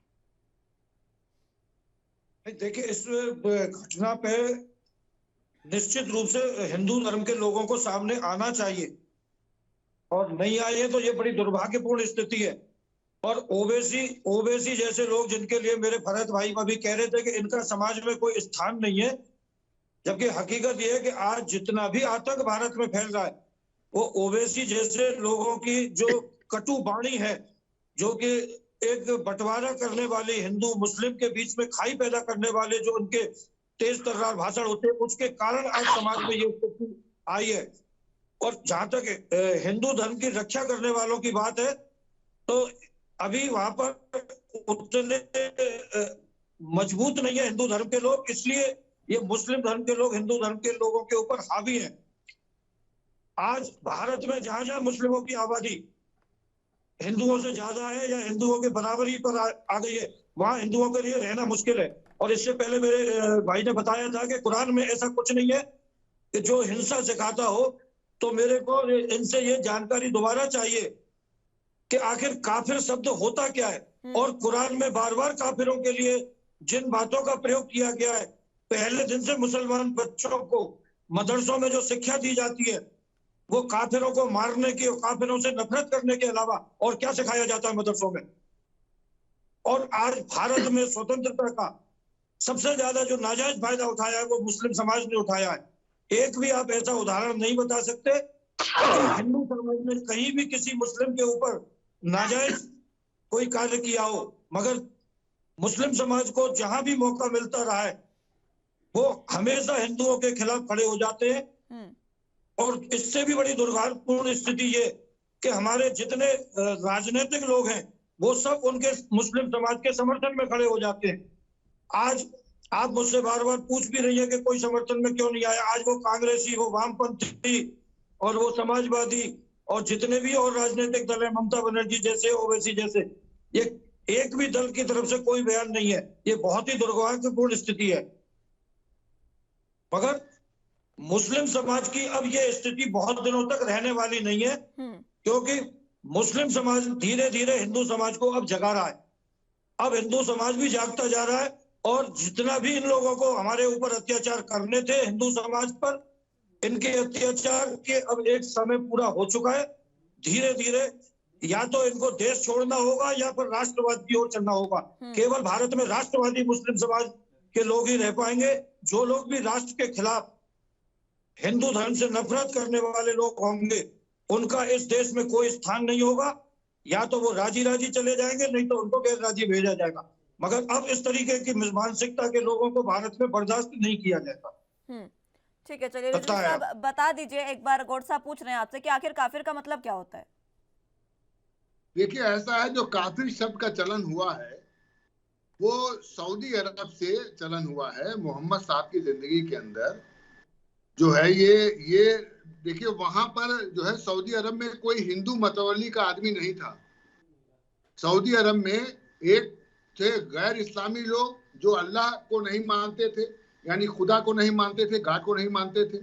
देखिए इस घटना पे निश्चित रूप से हिंदू धर्म के लोगों को सामने आना चाहिए, और नहीं आए तो ये बड़ी दुर्भाग्यपूर्ण स्थिति है। और ओवैसी जैसे लोग जिनके लिए मेरे भरत भाई अभी कह रहे थे कि इनका समाज में कोई स्थान नहीं है, जबकि हकीकत यह है कि आज जितना भी आतंक भारत में फैल रहा है वो ओवैसी जैसे लोगों की जो कटु वाणी है, जो कि एक बंटवारा करने वाले हिंदू मुस्लिम के बीच में खाई पैदा करने वाले जो उनके तेज तर्रार भाषण होते हैं, उसके कारण आज समाज में ये स्थिति आई है। और जहां तक हिंदू धर्म की रक्षा करने वालों की बात है तो अभी वहां पर उतने मजबूत नहीं है हिंदू धर्म के लोग, इसलिए ये मुस्लिम धर्म के लोग हिंदू धर्म के लोगों के ऊपर हावी हैं। आज भारत में जहां जहां मुस्लिमों की आबादी हिंदुओं से ज्यादा है या हिंदुओं के बराबरी पर आ गई है, वहां हिंदुओं के लिए रहना मुश्किल है। और इससे पहले मेरे भाई ने बताया था कि कुरान में ऐसा कुछ नहीं है कि जो हिंसा सिखाता हो, तो मेरे को इनसे ये जानकारी दोबारा चाहिए कि आखिर काफिर शब्द होता क्या है। और कुरान में बार बार काफिरों के लिए जिन बातों का प्रयोग किया गया है, पहले दिन से मुसलमान बच्चों को मदरसों में जो शिक्षा दी जाती है वो काफिरों को मारने की और काफिरों से नफरत करने के अलावा और क्या सिखाया जाता है मदरसों में। और आज भारत में स्वतंत्रता का सबसे ज्यादा जो नाजायज फायदा उठाया है वो मुस्लिम समाज ने उठाया है। एक भी आप ऐसा उदाहरण नहीं बता सकते कि हिंदू समाज ने कहीं भी किसी मुस्लिम के ऊपर नाजायज कोई कार्य किया हो, मगर मुस्लिम समाज को जहां भी मौका मिलता रहा है वो हमेशा हिंदुओं के खिलाफ खड़े हो जाते हैं। और इससे भी बड़ी दुर्भाग्यपूर्ण स्थिति ये कि हमारे जितने राजनीतिक लोग हैं वो सब उनके मुस्लिम समाज के समर्थन में खड़े हो जाते हैं। आज आप मुझसे बार बार पूछ भी रही है कि कोई समर्थन में क्यों नहीं आया। आज वो कांग्रेसी हो, वामपंथी और वो समाजवादी और जितने भी और राजनीतिक दल है, ममता बनर्जी जैसे, ओवैसी जैसे, ये एक भी दल की तरफ से कोई बयान नहीं है। ये बहुत ही दुर्भाग्यपूर्ण स्थिति है। मगर मुस्लिम समाज की अब ये स्थिति बहुत दिनों तक रहने वाली नहीं है, क्योंकि मुस्लिम समाज धीरे धीरे हिंदू समाज को अब जगा रहा है। अब हिंदू समाज भी जागता जा रहा है और जितना भी इन लोगों को हमारे ऊपर अत्याचार करने थे हिंदू समाज पर, इनके अत्याचार के अब एक समय पूरा हो चुका है। धीरे धीरे या तो इनको देश छोड़ना होगा या फिर राष्ट्रवाद की ओर चलना होगा। केवल भारत में राष्ट्रवादी मुस्लिम समाज के लोग ही रह पाएंगे। जो लोग भी राष्ट्र के खिलाफ हिंदू धर्म से नफरत करने वाले लोग होंगे उनका इस देश में कोई स्थान नहीं होगा। या तो वो राजी राजी चले जाएंगे, नहीं तो उनको गैर राजी भेजा जाएगा। मगर अब इस तरीके की मानसिकता के लोगों को भारत में बर्दाश्त नहीं किया जाएगा। ठीक है, चलिए साहब बता दीजिए एक बार, गौड़ साहब पूछ रहे हैं आपसे कि आखिर काफिर का मतलब क्या होता है? देखिए, ऐसा है, जो काफिर शब्द का चलन हुआ है वो सऊदी अरब से चलन हुआ है। मोहम्मद साहब की जिंदगी के अंदर जो है ये देखिए, वहां पर जो है सऊदी अरब में कोई हिंदू मतवली का आदमी नहीं था। सऊदी अरब में एक थे गैर इस्लामी लोग जो अल्लाह को नहीं मानते थे, यानी खुदा को नहीं मानते थे, गॉड को नहीं मानते थे,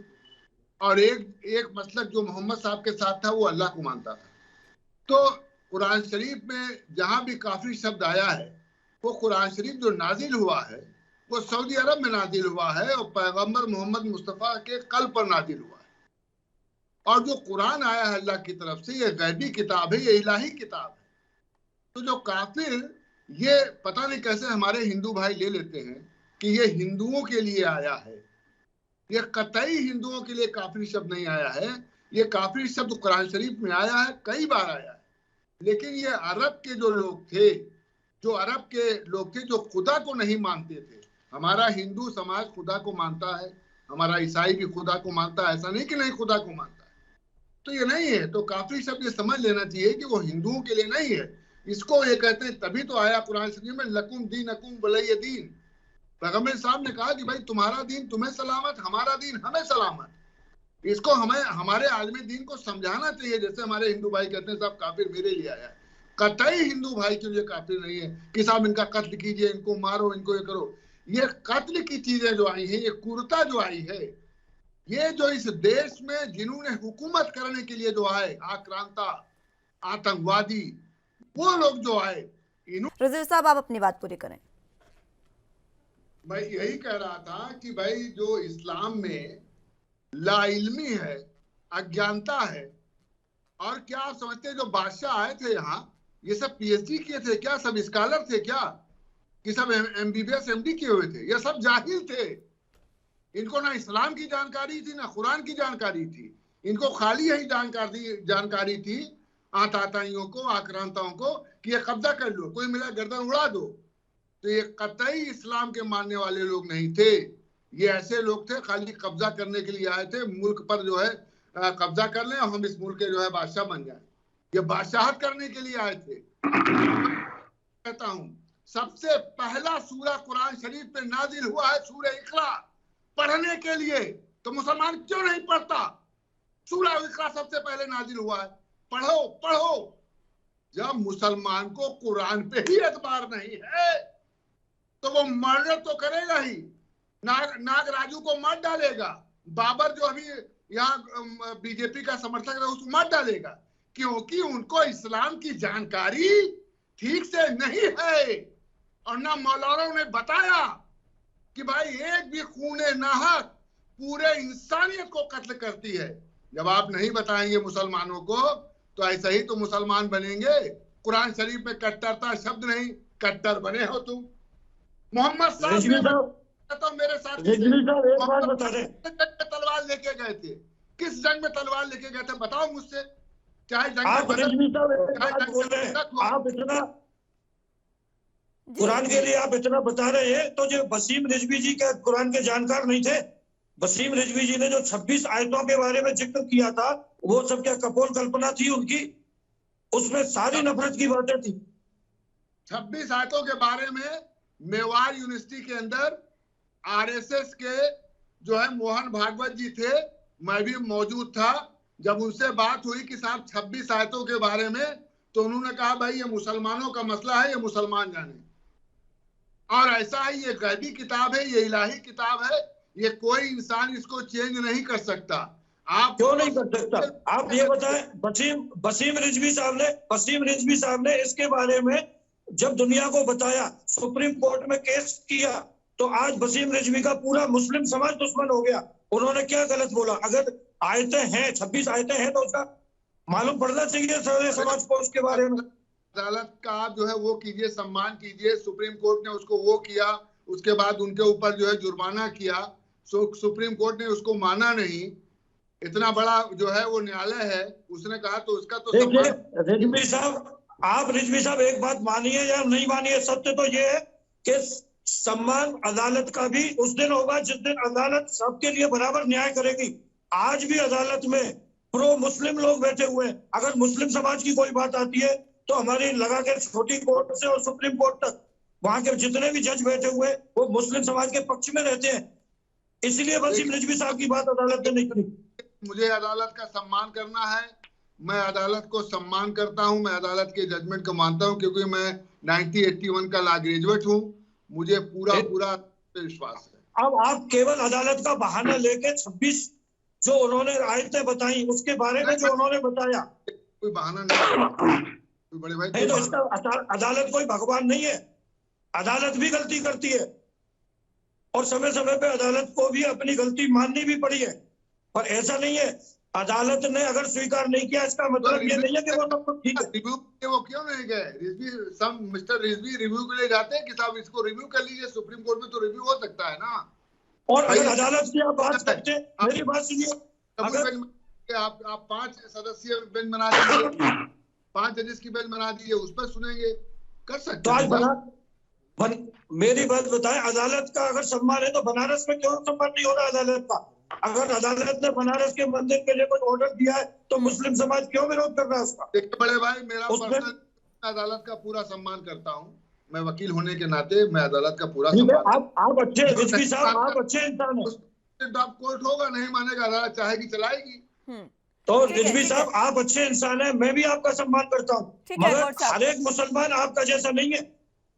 और एक मसलक जो मोहम्मद साहब के साथ था वो अल्लाह को मानता था। तो कुरान शरीफ में जहां भी काफिर शब्द आया है वो कुरान शरीफ जो नाजिल हुआ है वो सऊदी अरब में नाजिल हुआ है और पैगंबर मोहम्मद मुस्तफ़ा के कल्ब पर नाजिल हुआ है। और जो कुरान आया है अल्लाह की तरफ से, ये गैबी किताब है, ये इलाही किताब है। तो जो काफिर, ये पता नहीं कैसे हमारे हिंदू भाई ले लेते हैं कि ये हिंदुओं के लिए आया है। ये कतई हिंदुओं के लिए काफिर शब्द नहीं आया है। ये काफिर शब्द कुरान शरीफ में आया है, कई बार आया है, लेकिन ये अरब के जो लोग थे, जो खुदा को नहीं मानते थे। हमारा हिंदू समाज खुदा को मानता है, हमारा ईसाई भी खुदा को मानता है, ऐसा नहीं कि नहीं खुदा को मानता है। तो ये नहीं है। तो काफिर शब्द ये समझ लेना चाहिए कि वो हिंदुओं के लिए नहीं है। इसको ये कहते हैं, तभी तो आया कुरान शरीफ में लकुम दीनकुम वलिय दीन। पैगंबर साहब ने कहा कि भाई तुम्हारा दीन तुम्हें सलामत, हमारा दीन हमें सलामत। इसको हमें हमारे आलमी दीन को समझाना चाहिए। जैसे हमारे हिंदू भाई कहते हैं साहब काफिर मेरे लिए आया है, कतई हिंदू भाई के लिए काफिर नहीं है कि साहब इनका कत्ल कीजिए, इनको मारो, इनको ये करो। ये कत्ल की चीजें जो आई है, ये क्रूरता जो आई है, ये जो इस देश में जिन्होंने हुकूमत करने के लिए जो आए, आक्रांता, आतंकवादी, वो लोग जो आए, रजीव साहब आप अपनी बात पूरी करें। मैं यही कह रहा था कि भाई जो इस्लाम में लाइल्मी है, अज्ञानता है, और क्या आप समझते हैं जो बादशाह आए थे यहाँ, ये सब पीएचडी किए थे क्या? सब स्कॉलर थे क्या? कि सब एमबीबीएस एमडी किए हुए थे? ये सब जाहिल थे। इनको ना इस्लाम की जानकारी थी, ना कुरान की जानकारी थी। इनको खाली यही जानकारी थी आताताइयों को, आक्रांताओं को, कि ये कब्जा कर लो, कोई मिला गर्दन उड़ा दो। तो ये कतई इस्लाम के मानने वाले लोग नहीं थे। ये ऐसे लोग थे खाली कब्जा करने के लिए आए थे, मुल्क पर जो है कब्जा कर लें और हम इस मुल्क के जो है बादशाह बन जाए। ये बादशाहत करने के लिए आए थे। कहता हूं सबसे पहला सूरा कुरान शरीफ पे नाजिल हुआ है सूरह इकरा, पढ़ने के लिए। तो मुसलमान क्यों नहीं पढ़ता? सूरह इकरा सबसे पहले नाजिल हुआ है, पढ़ो पढ़ो। जब मुसलमान को कुरान पे ही एतबार नहीं है तो वो मर्डर तो करेगा ही, नागराजू को मार डालेगा। बाबर जो अभी या बीजेपी का समर्थक है उसको मत डालेगा, क्योंकि उनको इस्लाम की जानकारी ठीक से नहीं है और ना मौलवियों ने बताया कि भाई एक भी खूने नाहक पूरे इंसानियत को कत्ल करती है। जब आप नहीं बताएंगे मुसलमानों को तो ऐसा ही तो मुसलमान बनेंगे। कुरान शरीफ में कट्टरता शब्द नहीं, कट्टर बने हो तुम। मोहम्मद साहब तो मेरे साथ तलवार लेके गए थे, किस जंग में तलवार लेके गए थे बताओ मुझसे। चाहे जंग आप इतना कुरान के लिए आप इतना बता रहे हैं, तो जो वसीम रिजवी जी क्या कुरान के जानकार नहीं थे? वसीम रिजवी जी ने जो 26 आयतों के बारे में जिक्र किया था, वो सब क्या कपोल कल्पना थी उनकी? उसमें सारी नफरत की बातें थी। 26 आयतों के बारे में मेवाड़ यूनिवर्सिटी के अंदर आरएसएस के जो है मोहन भागवत जी थे, मैं भी मौजूद था। जब उनसे बात हुई कि साहब 26 आयतों के बारे में, तो उन्होंने कहा भाई ये मुसलमानों का मसला है, ये मुसलमान जाने। और ऐसा है, ये गैबी किताब है, ये इलाही किताब है, ये कोई इंसान इसको चेंज नहीं कर सकता। आप क्यों नहीं कर सकता? आप ये बताएं, वसीम रिजवी साहब ने इसके बारे में जब दुनिया को बताया, सुप्रीम कोर्ट में केस किया, तो आज वसीम रिजवी का पूरा मुस्लिम समाज दुश्मन हो गया। उन्होंने क्या गलत बोला? अगर आयतें हैं, 26 आयतें हैं, तो उसका मालूम पड़ना चाहिए सारे समाज को उसके बारे में। अदालत का आप जो है वो कीजिए, सम्मान कीजिए। सुप्रीम कोर्ट ने उसको वो किया, उसके बाद उनके ऊपर जो है जुर्माना किया। सुप्रीम कोर्ट ने उसको माना नहीं। इतना बड़ा जो है वो न्यायालय है, उसने कहा तो उसका तो देखिए रिजवी साहब एक बात मानिए या नहीं मानिए, सत्य तो ये है कि सम्मान अदालत का भी उस दिन होगा जिस दिन अदालत सबके लिए बराबर न्याय करेगी। आज भी अदालत में प्रो मुस्लिम लोग बैठे हुए हैं। अगर मुस्लिम समाज की कोई बात आती है तो हमारी लगा के छोटी कोर्ट से और सुप्रीम कोर्ट तक वहां के जितने भी जज बैठे हुए वो मुस्लिम समाज के पक्ष में रहते हैं। इसलिए वसीम रिजवी साहब की बात अदालत ने नहीं करी। मुझे अदालत का सम्मान करना है, मैं अदालत को सम्मान करता हूं, मैं अदालत के जजमेंट को मानता हूं, क्योंकि मैं 1981 का लॉ ग्रेजुएट हूं। मुझे पूरा विश्वास है। अब आप केवल अदालत का बहाना लेके 26 जो उन्होंने आयतें बताई उसके बारे में जो उन्होंने बताया, कोई बहाना नहीं बड़े भाई। नहीं तो इसका अदालत कोई भगवान नहीं है। अदालत भी गलती करती है और समय समय पे अदालत को भी अपनी गलती माननी भी पड़ी है। पर ऐसा नहीं है अदालत ने अगर स्वीकार नहीं किया इसका मतलब ये नहीं है कि वो सब कुछ ठीक है। रिव्यू के वो क्यों नहीं गए? मिस्टर रिजवी रिव्यू के लिए जाते हैं कि साहब इसको रिव्यू कर लीजिए। सुप्रीम कोर्ट में तो रिव्यू हो सकता है ना। और अगर अदालत की आप बात करते हैं, मेरी बात सुनिए, अगर आप 5 सदस्यीय बेंच बना दीजिए, 5 जजेस की बेंच बना दीजिए, उस पर सुनेंगे, कर सकते हैं। मेरी बात बताएं, अदालत का अगर सम्मान है तो बनारस में क्यों सम्मान नहीं हो रहा अदालत का? अगर अदालत ने बनारस के मंदिर के लिए कोई ऑर्डर दिया है तो मुस्लिम समाज क्यों विरोध कर रहा है उसका? देखिए बड़े भाई, मेरा पर्सनल अदालत का पूरा सम्मान करता हूँ। मैं वकील होने के नाते मैं अदालत का पूरा सम्मान। आप अच्छे रिजवी साहब, आप अच्छे इंसान हैं। कोर्ट होगा, नहीं मानेगा, अदालत चाहेगी चलाएगी। तो रिजवी साहब आप अच्छे इंसान हैं, मैं भी आपका सम्मान करता हूँ, मगर हर एक मुसलमान आपका जैसा नहीं है।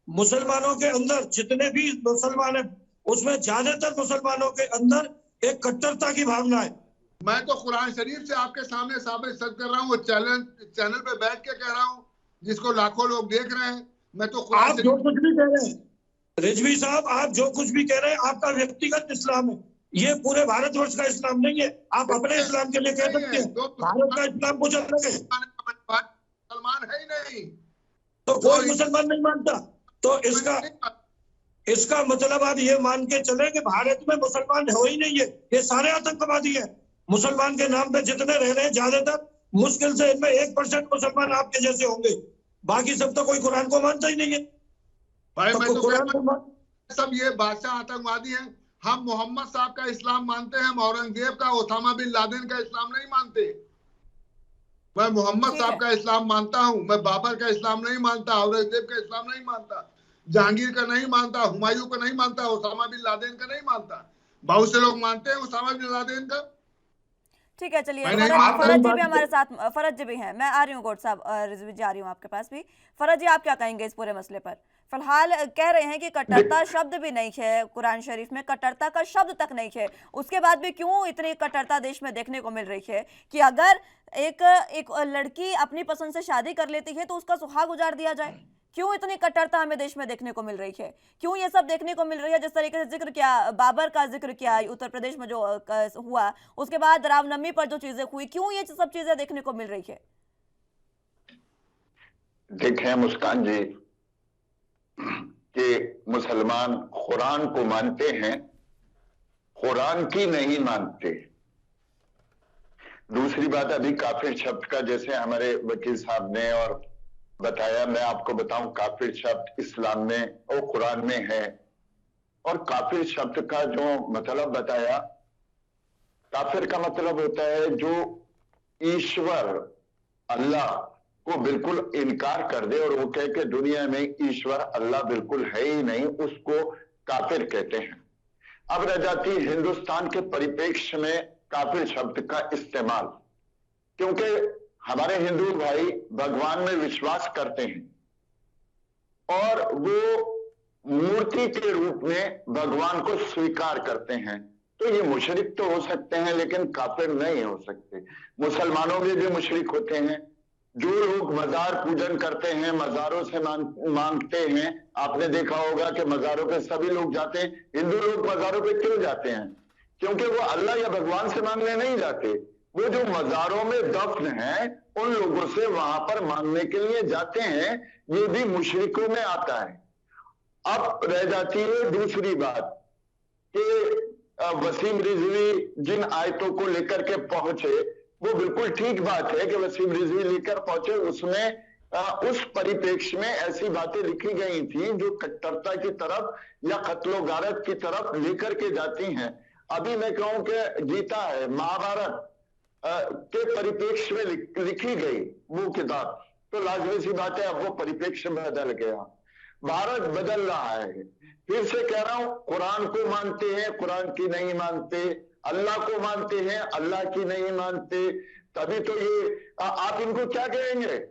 मुसलमानों के अंदर जितने भी मुसलमान हैं उसमें ज्यादातर मुसलमानों के अंदर एक कट्टरता की भावना है। मैं तो कुरान शरीफ से आपके सामने साबित कर रहा हूँ, चैनल पे बैठ के कह रहा हूँ, जिसको लाखों लोग देख रहे हैं। मैं तो आप जो कुछ भी कह रहे हैं रिजवी साहब, आप जो कुछ भी कह रहे हैं आपका व्यक्तिगत इस्लाम है, ये पूरे भारतवर्ष का इस्लाम नहीं है। आप अपने इस्लाम के लिए कह सकते हैं, भारत का इस्लाम कुछ अलग है। मुसलमान है ही नहीं तो कोई मुसलमान नहीं मानता। तो इसका मतलब आप ये मान के चले कि भारत में मुसलमान हो ही नहीं है, ये सारे आतंकवादी हैं। मुसलमान के नाम पे जितने रह रहे हैं ज्यादातर, मुश्किल से इनमें 1% मुसलमान आपके जैसे होंगे, बाकी सब तो कोई कुरान को मानता ही नहीं है। भाई मैं तो सब ये बादशाह आतंकवादी हैं। हम मोहम्मद साहब का इस्लाम मानते हैं, औरंगजेब का, ओसामा बिन लादेन का इस्लाम नहीं मानते। मैं मोहम्मद साहब का इस्लाम मानता हूं, मैं बाबर का इस्लाम नहीं मानता, औरंगजेब का इस्लाम नहीं मानता, जहांगीर का नहीं मानता, हुमायूं का नहीं मानता, ओसामा बिन लादेन का नहीं मानता। बहुत से लोग मानते हैं ओसामा बिन लादेन का। ठीक है, चलिए मैंने फरज जी भी हमारे साथ, फरज जी भी हैं। मैं आ रही हूँ गौड साहब, रिजवी जी आ रही हूँ आपके पास भी। फरज जी, आप क्या कहेंगे इस पूरे मसले पर? फिलहाल कह रहे हैं कि कट्टरता शब्द भी नहीं है कुरान शरीफ में, कट्टरता का शब्द तक नहीं है। उसके बाद भी क्यों इतनी कट्टरता देश में देखने को मिल रही है कि अगर एक लड़की अपनी पसंद से शादी कर लेती है तो उसका सुहाग उजाड़ दिया जाए? क्यों इतनी कट्टरता हमें देश में देखने को मिल रही है? क्यों ये सब देखने को मिल रही है? जिस तरीके से जिक्र किया, बाबर का जिक्र किया उत्तर प्रदेश में जो हुआ, उसके बाद रामनवमी पर जो चीजें हुई, क्यों ये सब चीजें देखने को मिल रही है? देखें मुस्कान जी कि मुसलमान कुरान को मानते हैं, कुरान की नहीं मानते। दूसरी बात, अभी काफिर शब्द का जैसे हमारे वकील साहब ने और बताया, मैं आपको बताऊं काफिर शब्द इस्लाम में और कुरान में है। और काफिर शब्द का जो मतलब बताया, काफिर का मतलब होता है जो ईश्वर अल्लाह को बिल्कुल इनकार कर दे और वो कहे कि दुनिया में ईश्वर अल्लाह बिल्कुल है ही नहीं, उसको काफिर कहते हैं। अब रह जाती हिंदुस्तान के परिप्रेक्ष्य में काफिर शब्द का इस्तेमाल, क्योंकि हमारे हिंदू भाई भगवान में विश्वास करते हैं और वो मूर्ति के रूप में भगवान को स्वीकार करते हैं। तो ये मुशरिक तो हो सकते हैं लेकिन काफिर नहीं हो सकते। मुसलमानों में भी मुशरिक होते हैं। जो लोग मजार पूजन करते हैं, मजारों से मांगते हैं, आपने देखा होगा कि मजारों पे सभी लोग जाते हैं। हिंदू लोग मजारों पे क्यों जाते हैं? क्योंकि वो अल्लाह या भगवान से मांगने नहीं जाते, वो जो मजारों में दफन है उन लोगों से वहां पर मांगने के लिए जाते हैं। ये भी मुशरिकों में आता है। अब रह जाती है दूसरी बात कि वसीम रिजवी जिन आयतों को लेकर के पहुंचे, वो बिल्कुल ठीक बात है कि वसीम रिजवी लेकर पहुंचे। उसमें उस परिप्रेक्ष्य में ऐसी बातें लिखी गई थी जो कट्टरता की तरफ या कत्लो गारत की तरफ लेकर के जाती हैं। अभी मैं कहूं कि गीता है, महाभारत के परिप्रेक्ष्य में लिखी गई वो किताब, तो लाजमी सी बात है अब वो परिप्रेक्ष्य बदल गया, भारत बदल रहा है। फिर से कह रहा हूं, कुरान को मानते हैं, कुरान की नहीं मानते, अल्लाह को मानते हैं, अल्लाह की नहीं मानते। तभी तो ये आप इनको क्या कहेंगे?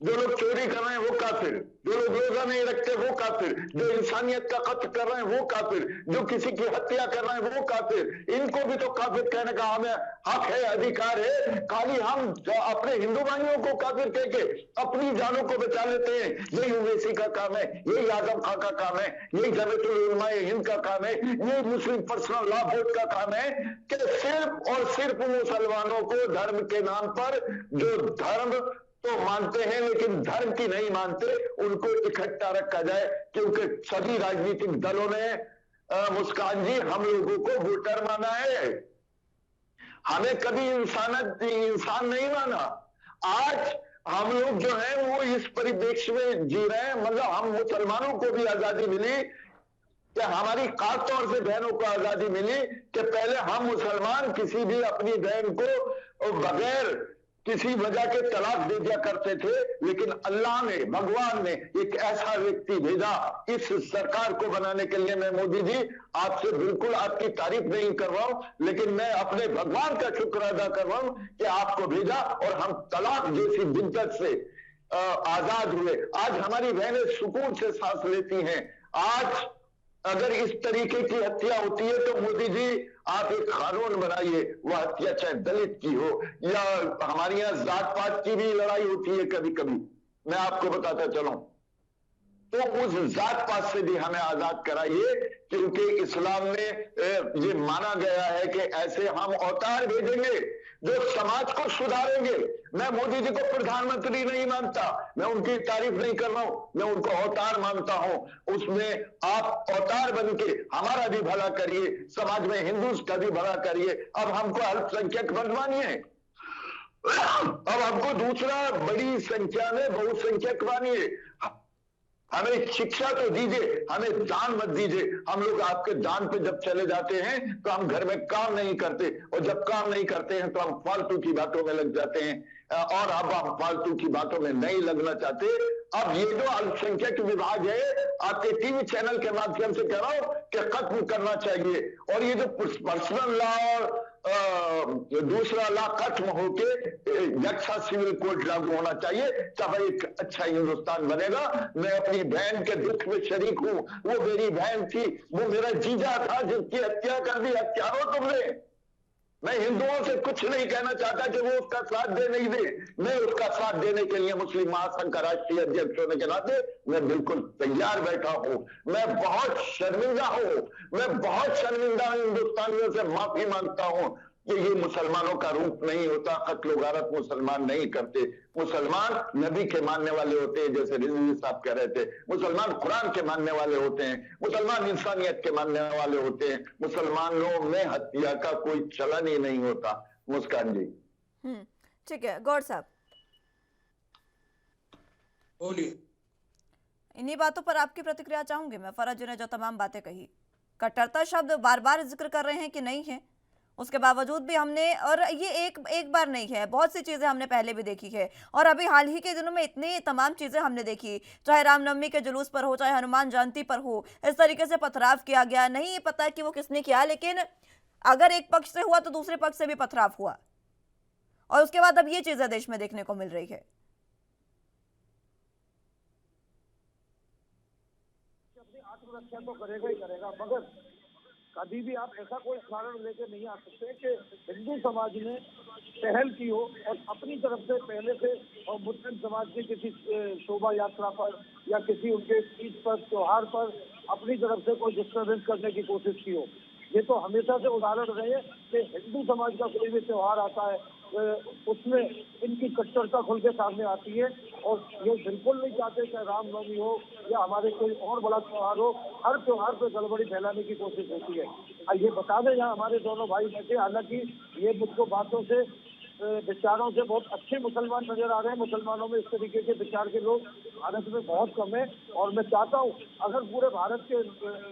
जो लोग चोरी कर रहे हैं वो काफिर, जो लोग रोजा नहीं रखते वो काफिर, जो इंसानियत का कत्ल कर रहे हैं वो काफिर, जो किसी की हत्या कर रहे हैं वो काफिर। इनको भी तो काफिर कहने का हमें हक है, अधिकार है। खाली हम अपने हिंदू भाइयों को काफिर कह के अपनी जानों को बचा लेते हैं। यही ओवैसी का काम है, यही आजम खां का काम है, यही जमीयतुल उलमा हिंद का काम है, यही मुस्लिम पर्सनल लॉ बोर्ड का काम है कि सिर्फ और सिर्फ मुसलमानों को धर्म के नाम पर, जो धर्म तो मानते हैं लेकिन धर्म की नहीं मानते, उनको इकट्ठा रखा जाए। क्योंकि सभी राजनीतिक दलों ने मुस्कान जी हम लोगों को वोटर माना है, हमें कभी इंसान नहीं माना। आज हम लोग जो है वो इस परिप्रेक्ष्य में जी रहे हैं। मतलब हम मुसलमानों को भी आजादी मिली कि हमारी खास तौर से बहनों को आजादी मिली कि पहले हम मुसलमान किसी भी अपनी बहन को बगैर किसी वजह के तलाक दे दिया करते थे, लेकिन अल्लाह ने, भगवान ने एक ऐसा व्यक्ति भेजा इस सरकार को बनाने के लिए। मैं मोदी जी आपसे बिल्कुल आपकी तारीफ नहीं कर रहा हूं, लेकिन मैं अपने भगवान का शुक्र अदा कर रहा हूं कि आपको भेजा और हम तलाक जैसी बिद्दत से आजाद हुए। आज हमारी बहनें सुकून से सांस लेती हैं। आज अगर इस तरीके की हत्या होती है तो मोदी जी आप एक कानून बनाइए, वह हत्या चाहे दलित की हो या हमारे यहाँ जात पात की भी लड़ाई होती है कभी कभी, मैं आपको बताता चलूं, तो उस जात पात से भी हमें आजाद कराइए। क्योंकि इस्लाम में ये माना गया है कि ऐसे हम अवतार भेजेंगे जो समाज को सुधारेंगे। मैं मोदी जी को प्रधानमंत्री नहीं मानता, मैं उनकी तारीफ नहीं कर रहा हूं, मैं उनको अवतार मानता हूं। उसमें आप अवतार बन के हमारा भी भला करिए, समाज में हिंदू का भी भला करिए। अब हमको अल्पसंख्यक बनवानिए, अब हमको दूसरा बड़ी संख्या में बहुसंख्यक मानिए। हमें शिक्षा तो दीजिए, हमें दान मत दीजिए। हम लोग आपके दान पे जब चले जाते हैं तो हम घर में काम नहीं करते, और जब काम नहीं करते हैं तो हम फालतू की बातों में लग जाते हैं। और अब हम फालतू की बातों में नहीं लगना चाहते। अब ये जो अल्पसंख्यक विभाग है, आपके टीवी चैनल के माध्यम से कह रहा हूं कि खत्म करना चाहिए। और ये जो पर्सनल लॉ दूसरा लॉ खत्म होके यक्षा सिविल कोड लागू होना चाहिए, तब एक अच्छा हिंदुस्तान बनेगा। मैं अपनी बहन के दुख में शरीक हूं। वो मेरी बहन थी, वो मेरा जीजा था जिसकी हत्या कर दी हत्यारों तुमने। मैं हिंदुओं से कुछ नहीं कहना चाहता कि वो उसका साथ दे नहीं दे। मैं उसका साथ देने के लिए मुस्लिम महासंघ का राष्ट्रीय अध्यक्ष होने के नाते मैं बिल्कुल तैयार बैठा हूं। मैं बहुत शर्मिंदा हूं, मैं बहुत शर्मिंदा हूं, हिंदुस्तानियों से माफी मांगता हूं कि ये मुसलमानों का रूप नहीं होता। कत्ल गारत मुसलमान नहीं करते। मुसलमान नबी के मानने वाले होते हैं, जैसे रिजवी साहब कह रहे थे। मुसलमान कुरान के मानने वाले होते हैं। मुसलमान इंसानियत के मानने वाले होते हैं। मुसलमानों में हत्या का कोई चलन ही नहीं होता। मुस्कान जी। ठीक है गौड़ साहब, बोलिए। इन्हीं बातों पर आपकी प्रतिक्रिया चाहूंगी मैं। फरज जी ने जो तमाम बातें कही, कट्टरता शब्द बार बार जिक्र कर रहे हैं कि नहीं है, उसके बावजूद भी हमने, और ये एक बार नहीं है, बहुत सी चीज़ें हमने पहले भी देखी है, और अभी हाल ही के दिनों में इतनी तमाम चीज़ें हमने देखी, चाहे रामनवमी के जुलूस पर हो, चाहे हनुमान जयंती पर हो, इस तरीके से पथराव किया गया। नहीं पता कि वो किसने किया, लेकिन अगर एक पक्ष से हुआ तो दूसरे पक्ष से भी पथराव हुआ, और उसके बाद अब ये चीज़ें देश में देखने को मिल रही है। अपनी आत्मरक्षा तो करेगा ही करेगा, मगर कभी भी आप ऐसा कोई कारण लेकर नहीं आ सकते कि हिंदू समाज ने पहल की हो और अपनी तरफ से पहले से और मुस्लिम समाज की किसी शोभा यात्रा पर या किसी उनके तीज पर, त्योहार पर अपनी तरफ से कोई डिस्टर्बेंस करने की कोशिश की हो। ये तो हमेशा से उदाहरण रहे कि हिंदू समाज का कोई भी त्योहार आता है उसमें इनकी कट्टरता खुल के सामने आती है, और ये बिल्कुल नहीं चाहते कि रामनवमी हो या हमारे कोई और बड़ा त्योहार हो, हर त्योहार पे गड़बड़ी फैलाने की कोशिश होती है। ये बता दें, यहाँ हमारे दोनों भाई बैठे, हालांकि ये मुझको बातों से, विचारों से बहुत अच्छे मुसलमान नजर आ रहे हैं। मुसलमानों में इस तरीके के विचार के लोग भारत में बहुत कम है, और मैं चाहता हूँ अगर पूरे भारत के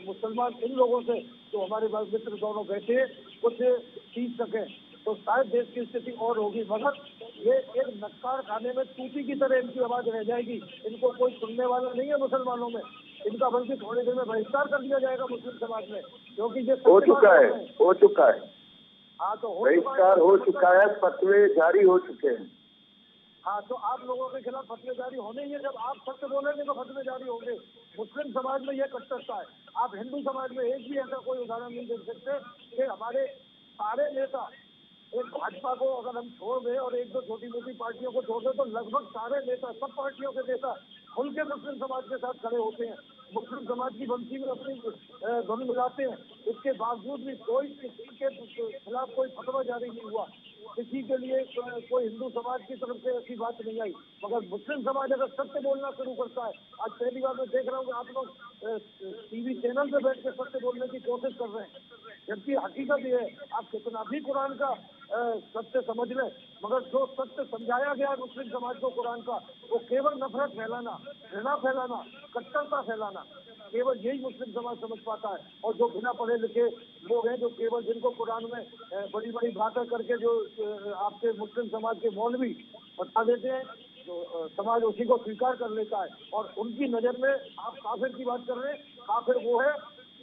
मुसलमान इन लोगों से, जो हमारे मित्र दोनों बैठे हैं, कुछ सीख सकें तो शायद देश की स्थिति और होगी। मगर ये एक नक्कार खाने में तूती की तरह इनकी आवाज रह जाएगी। इनको कोई सुनने वाला नहीं है मुसलमानों में। इनका बल्कि थोड़ी देर में बहिष्कार कर दिया जाएगा मुस्लिम समाज में, क्योंकि ये हो चुका है। हाँ, तो बहिष्कार हो चुका है, फतवे जारी हो चुके हैं। हाँ, तो आप लोगों के खिलाफ फतवे जारी होने ही है। जब आप सत्य बोलेंगे तो फतवे जारी होंगे। मुस्लिम समाज में यह कट्टरता है। आप हिंदू समाज में एक भी ऐसा कोई उदाहरण नहीं देख सकते कि हमारे सारे नेता, एक भाजपा को अगर हम छोड़ दें और एक दो छोटी मोटी पार्टियों को छोड़ दें, तो लगभग सारे नेता, सब पार्टियों के नेता खुल के मुस्लिम समाज के साथ खड़े होते हैं, मुस्लिम समाज की बंसी में अपनी धुन मिलाते हैं। इसके बावजूद भी कोई किसी के खिलाफ कोई फतवा जारी नहीं हुआ, किसी के लिए कोई हिंदू समाज की तरफ से ऐसी बात नहीं आई। मगर मुस्लिम समाज अगर सत्य बोलना शुरू करता है, आज पहली बार मैं देख रहा हूँ कि आप लोग टीवी चैनल पे बैठ के सत्य बोलने की कोशिश कर रहे हैं, जबकि हकीकत ये है आप कितना भी कुरान का सत्य समझ लें, मगर जो सत्य समझाया गया मुस्लिम समाज को कुरान का, वो केवल नफरत फैलाना, घृणा फैलाना, कट्टरता फैलाना, केवल यही मुस्लिम समाज समझ पाता है। और जो बिना पढ़े लिखे लोग हैं, जो केवल जिनको कुरान में बड़ी बड़ी बातें करके जो आपके मुस्लिम समाज के मौलवी बता देते हैं, जो समाज उसी को स्वीकार कर लेता है। और उनकी नजर में आप काफिर की बात कर रहे हैं। काफिर वो है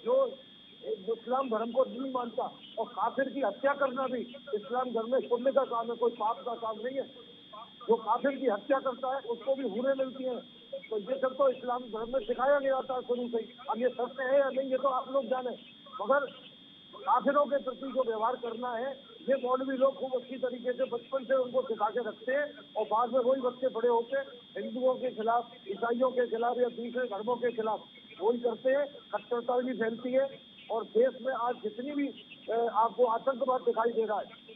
जो इस्लाम धर्म को नहीं मानता, और काफिर की हत्या करना भी इस्लाम धर्म में पुण्य का काम है, कोई पाप का काम नहीं है। जो काफिर की हत्या करता है उसको भी हुरें मिलती हैं। तो ये सब तो इस्लाम धर्म में सिखाया गया था शुरू से ही। अब ये सत्य है या नहीं ये तो आप लोग जाने, मगर काफिरों के प्रति जो व्यवहार करना है, ये मौलवी लोग खूब अच्छी तरीके से बचपन से उनको सिखा के रखते हैं, और बाद में वही बच्चे बड़े होकर हिंदुओं के खिलाफ, ईसाइयों के खिलाफ या दूसरे धर्मों के खिलाफ वही करते हैं। कट्टरता भी फैलती है, और देश में आज जितनी भी आपको आतंकवाद दिखाई दे रहा है,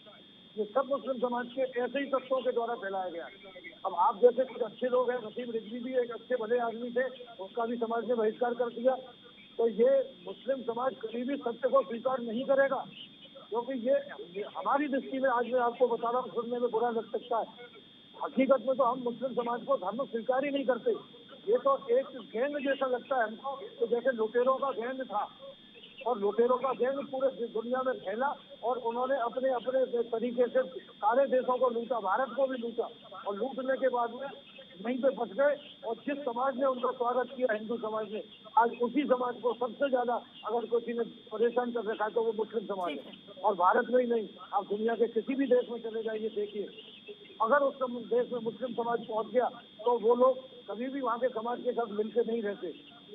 ये सब मुस्लिम समाज के ऐसे ही तत्वों के द्वारा फैलाया गया है। अब आप जैसे कुछ अच्छे लोग हैं, नसीम रिजवी भी एक अच्छे भले आदमी थे, उसका भी समाज ने बहिष्कार कर दिया। तो ये मुस्लिम समाज कभी भी सत्य को स्वीकार नहीं करेगा, क्योंकि ये हमारी दृष्टि में, आज मैं आपको बता रहा हूँ, सुनने में बुरा लग सकता है, हकीकत में तो हम मुस्लिम समाज को धर्म स्वीकार ही नहीं करते। ये तो एक गैंग जैसा लगता है हमको, तो जैसे लुटेरों का गैंग था, और लुटेरों का गैंग पूरे दुनिया में फैला, और उन्होंने अपने अपने तरीके से सारे देशों को लूटा, भारत को भी लूटा, और लूटने के बाद में वहीं पे फंस गए। और जिस समाज ने उनका स्वागत किया, हिंदू समाज ने, आज उसी समाज को सबसे ज्यादा अगर किसी ने परेशान कर रखा है तो वो मुस्लिम समाज है। और भारत में ही नहीं, आप दुनिया के किसी भी देश में चले जाइए, देखिए अगर उस देश में मुस्लिम समाज पहुंच गया तो वो लोग कभी भी वहाँ के समाज के साथ मिलकर नहीं रहते,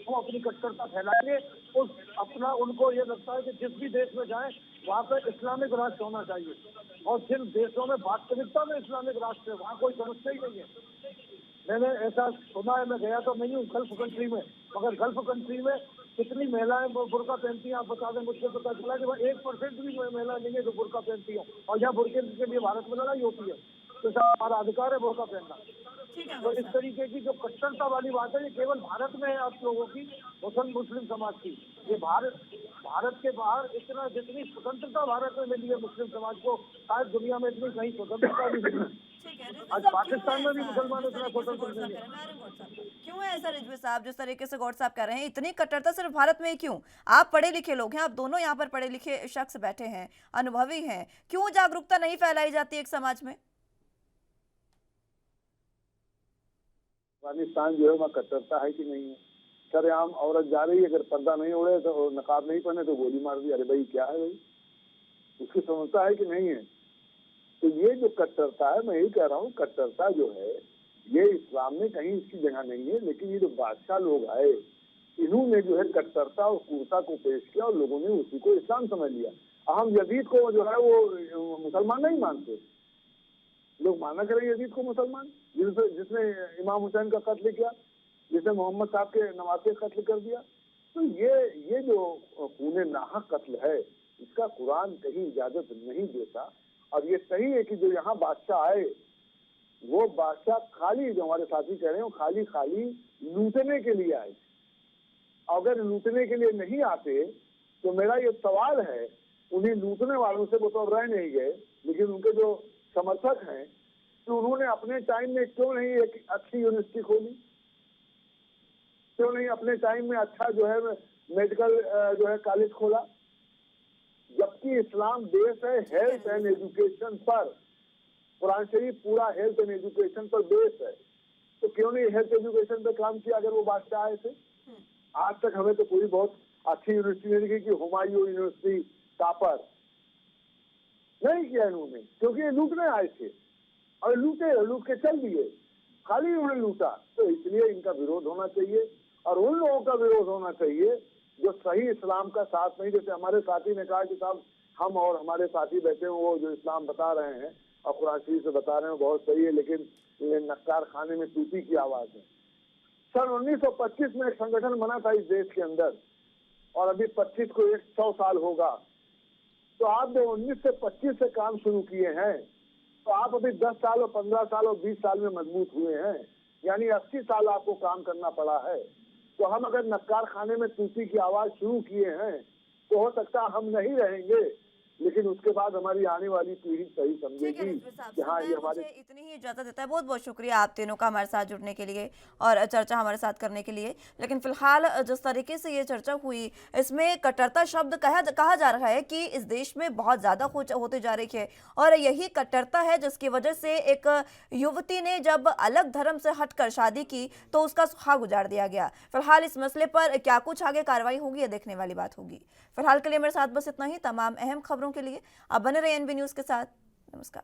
वो अपनी कट्टरता फैलाएंगे। उस अपना उनको ये लगता है कि जिस भी देश में जाएं वहाँ पे इस्लामिक राष्ट्र होना चाहिए। और जिन देशों में वास्तविकता में इस्लामिक राष्ट्र है वहाँ कोई समस्या ही नहीं है। मैंने ऐसा सुना है, मैं गया तो नहीं हूँ गल्फ कंट्री में, मगर गल्फ कंट्री में कितनी महिलाएं बुर्का पहनती हैं आप बता दें। मुझे पता चला कि वह 1% भी महिला नहीं है जो बुर्का पहनती है। और यहाँ बुर्के के लिए भारत में लड़ाई होती है, तो हमारा अधिकार है बुर्का पहनना। तो इस तरीके की जो कट्टरता वाली बात है ये केवल भारत में है आप लोगों की, मुस्लिम समाज की। ये भारत के बाहर इतना जितनी स्वतंत्रता भारत में मिली है मुस्लिम समाज को, शायद दुनिया में इतनी कहीं स्वतंत्रता भी मिली। आज पाकिस्तान में भी मुसलमान इतना स्वतंत्र नहीं है। क्यों है ऐसा रिजवी साहब, जिस तरीके से गौर साहब कह रहे हैं, इतनी कट्टरता सिर्फ भारत में ही क्यों? आप पढ़े लिखे लोग हैं, आप दोनों यहाँ पर पढ़े लिखे शख्स बैठे हैं, अनुभवी हैं, क्यों जागरूकता नहीं फैलाई जाती एक समाज में? अफगानिस्तान जो है वहाँ कट्टरता है कि नहीं है? सरेआम औरत जा रही है, अगर पर्दा नहीं ओढ़े तो नकाब नहीं पहने तो गोली मार दी। अरे भाई क्या है भाई, उसकी समझता है कि नहीं है? तो ये जो कट्टरता है, मैं यही कह रहा हूँ, कट्टरता जो है ये इस्लाम में कहीं इसकी जगह नहीं है। लेकिन ये जो बादशाह लोग आए, इन्होंने जो है कट्टरता और क्रूरता को पेश किया और लोगों ने उसी को इस्लाम समझ लिया। हम यजीद को जो है वो मुसलमान नहीं मानते, लोग माना करें यजीद को मुसलमान, जिसने इमाम हुसैन का कत्ल किया, जिसने मोहम्मद साहब के नवासे कत्ल कर दिया। तो ये जो खूने नाहक कत्ल है, इसका कुरान कहीं इजाजत नहीं देता। और ये सही है कि जो यहाँ बादशाह आए वो बादशाह खाली, जो हमारे साथी कह रहे हैं, खाली लूटने के लिए आए। अगर लूटने के लिए नहीं आते तो मेरा ये सवाल है, उन्हीं लूटने वालों से वो तो रह नहीं गए, लेकिन उनके जो समर्थक हैं तो उन्होंने अपने टाइम में क्यों नहीं एक अच्छी यूनिवर्सिटी खोली, क्यों नहीं अपने टाइम में अच्छा जो है मेडिकल जो है कॉलेज खोला? जबकि इस्लाम देश है हेल्थ एंड एजुकेशन पर, कुरान शरीफ पूरा हेल्थ एंड एजुकेशन पर बेस है, तो क्यों नहीं हेल्थ एजुकेशन पे काम किया अगर वो बादशाह आए थे? आज तक हमें तो कोई बहुत अच्छी यूनिवर्सिटी नहीं दिखी कि हुमायूं यूनिवर्सिटी कापर नहीं किया इन्होंने, क्योंकि ये लूटने आए थे और लूट के चल दिए, खाली उन्होंने लूटा। तो इसलिए इनका विरोध होना चाहिए और उन लोगों का विरोध होना चाहिए जो सही इस्लाम का साथ नहीं देते। हमारे साथी ने कहा कि साहब हम और हमारे साथी बैठे हैं वो जो इस्लाम बता रहे हैं और कुरान शरीफ से बता रहे हैं बहुत सही है, लेकिन ये नक्कार खाने में टूटी की आवाज है। सन 1925 में एक संगठन बना था इस देश के अंदर और अभी 25 को 100 साल होगा। तो आप जो 19 से 25 से काम शुरू किए हैं तो आप अभी 10 साल और 15 साल और 20 साल में मजबूत हुए हैं, यानी 80 साल आपको काम करना पड़ा है। तो हम अगर नक्कार खाने में तूती की आवाज शुरू किए हैं तो हो सकता है हम नहीं रहेंगे, लेकिन उसके बाद हमारी आने वाली पीढ़ी सही समझेगी कि हाँ ये हमारे। इतनी ही इजाजत देता है। बहुत बहुत शुक्रिया आप तीनों का हमारे साथ जुड़ने के लिए और चर्चा हमारे साथ करने के लिए। लेकिन फिलहाल जिस तरीके से ये चर्चा हुई, इसमें कट्टरता शब्द कहा जा रहा है कि इस देश में बहुत ज्यादा होते जा रही है और यही कट्टरता है जिसकी वजह से एक युवती ने जब अलग धर्म से हटकर शादी की तो उसका सुहाग उजाड़ दिया गया। फिलहाल इस मसले पर क्या कुछ आगे कार्रवाई होगी ये देखने वाली बात होगी। फिलहाल के लिए मेरे साथ बस इतना ही। तमाम अहम खबरों के लिए आप बने रहिए एनबी न्यूज के साथ। नमस्कार।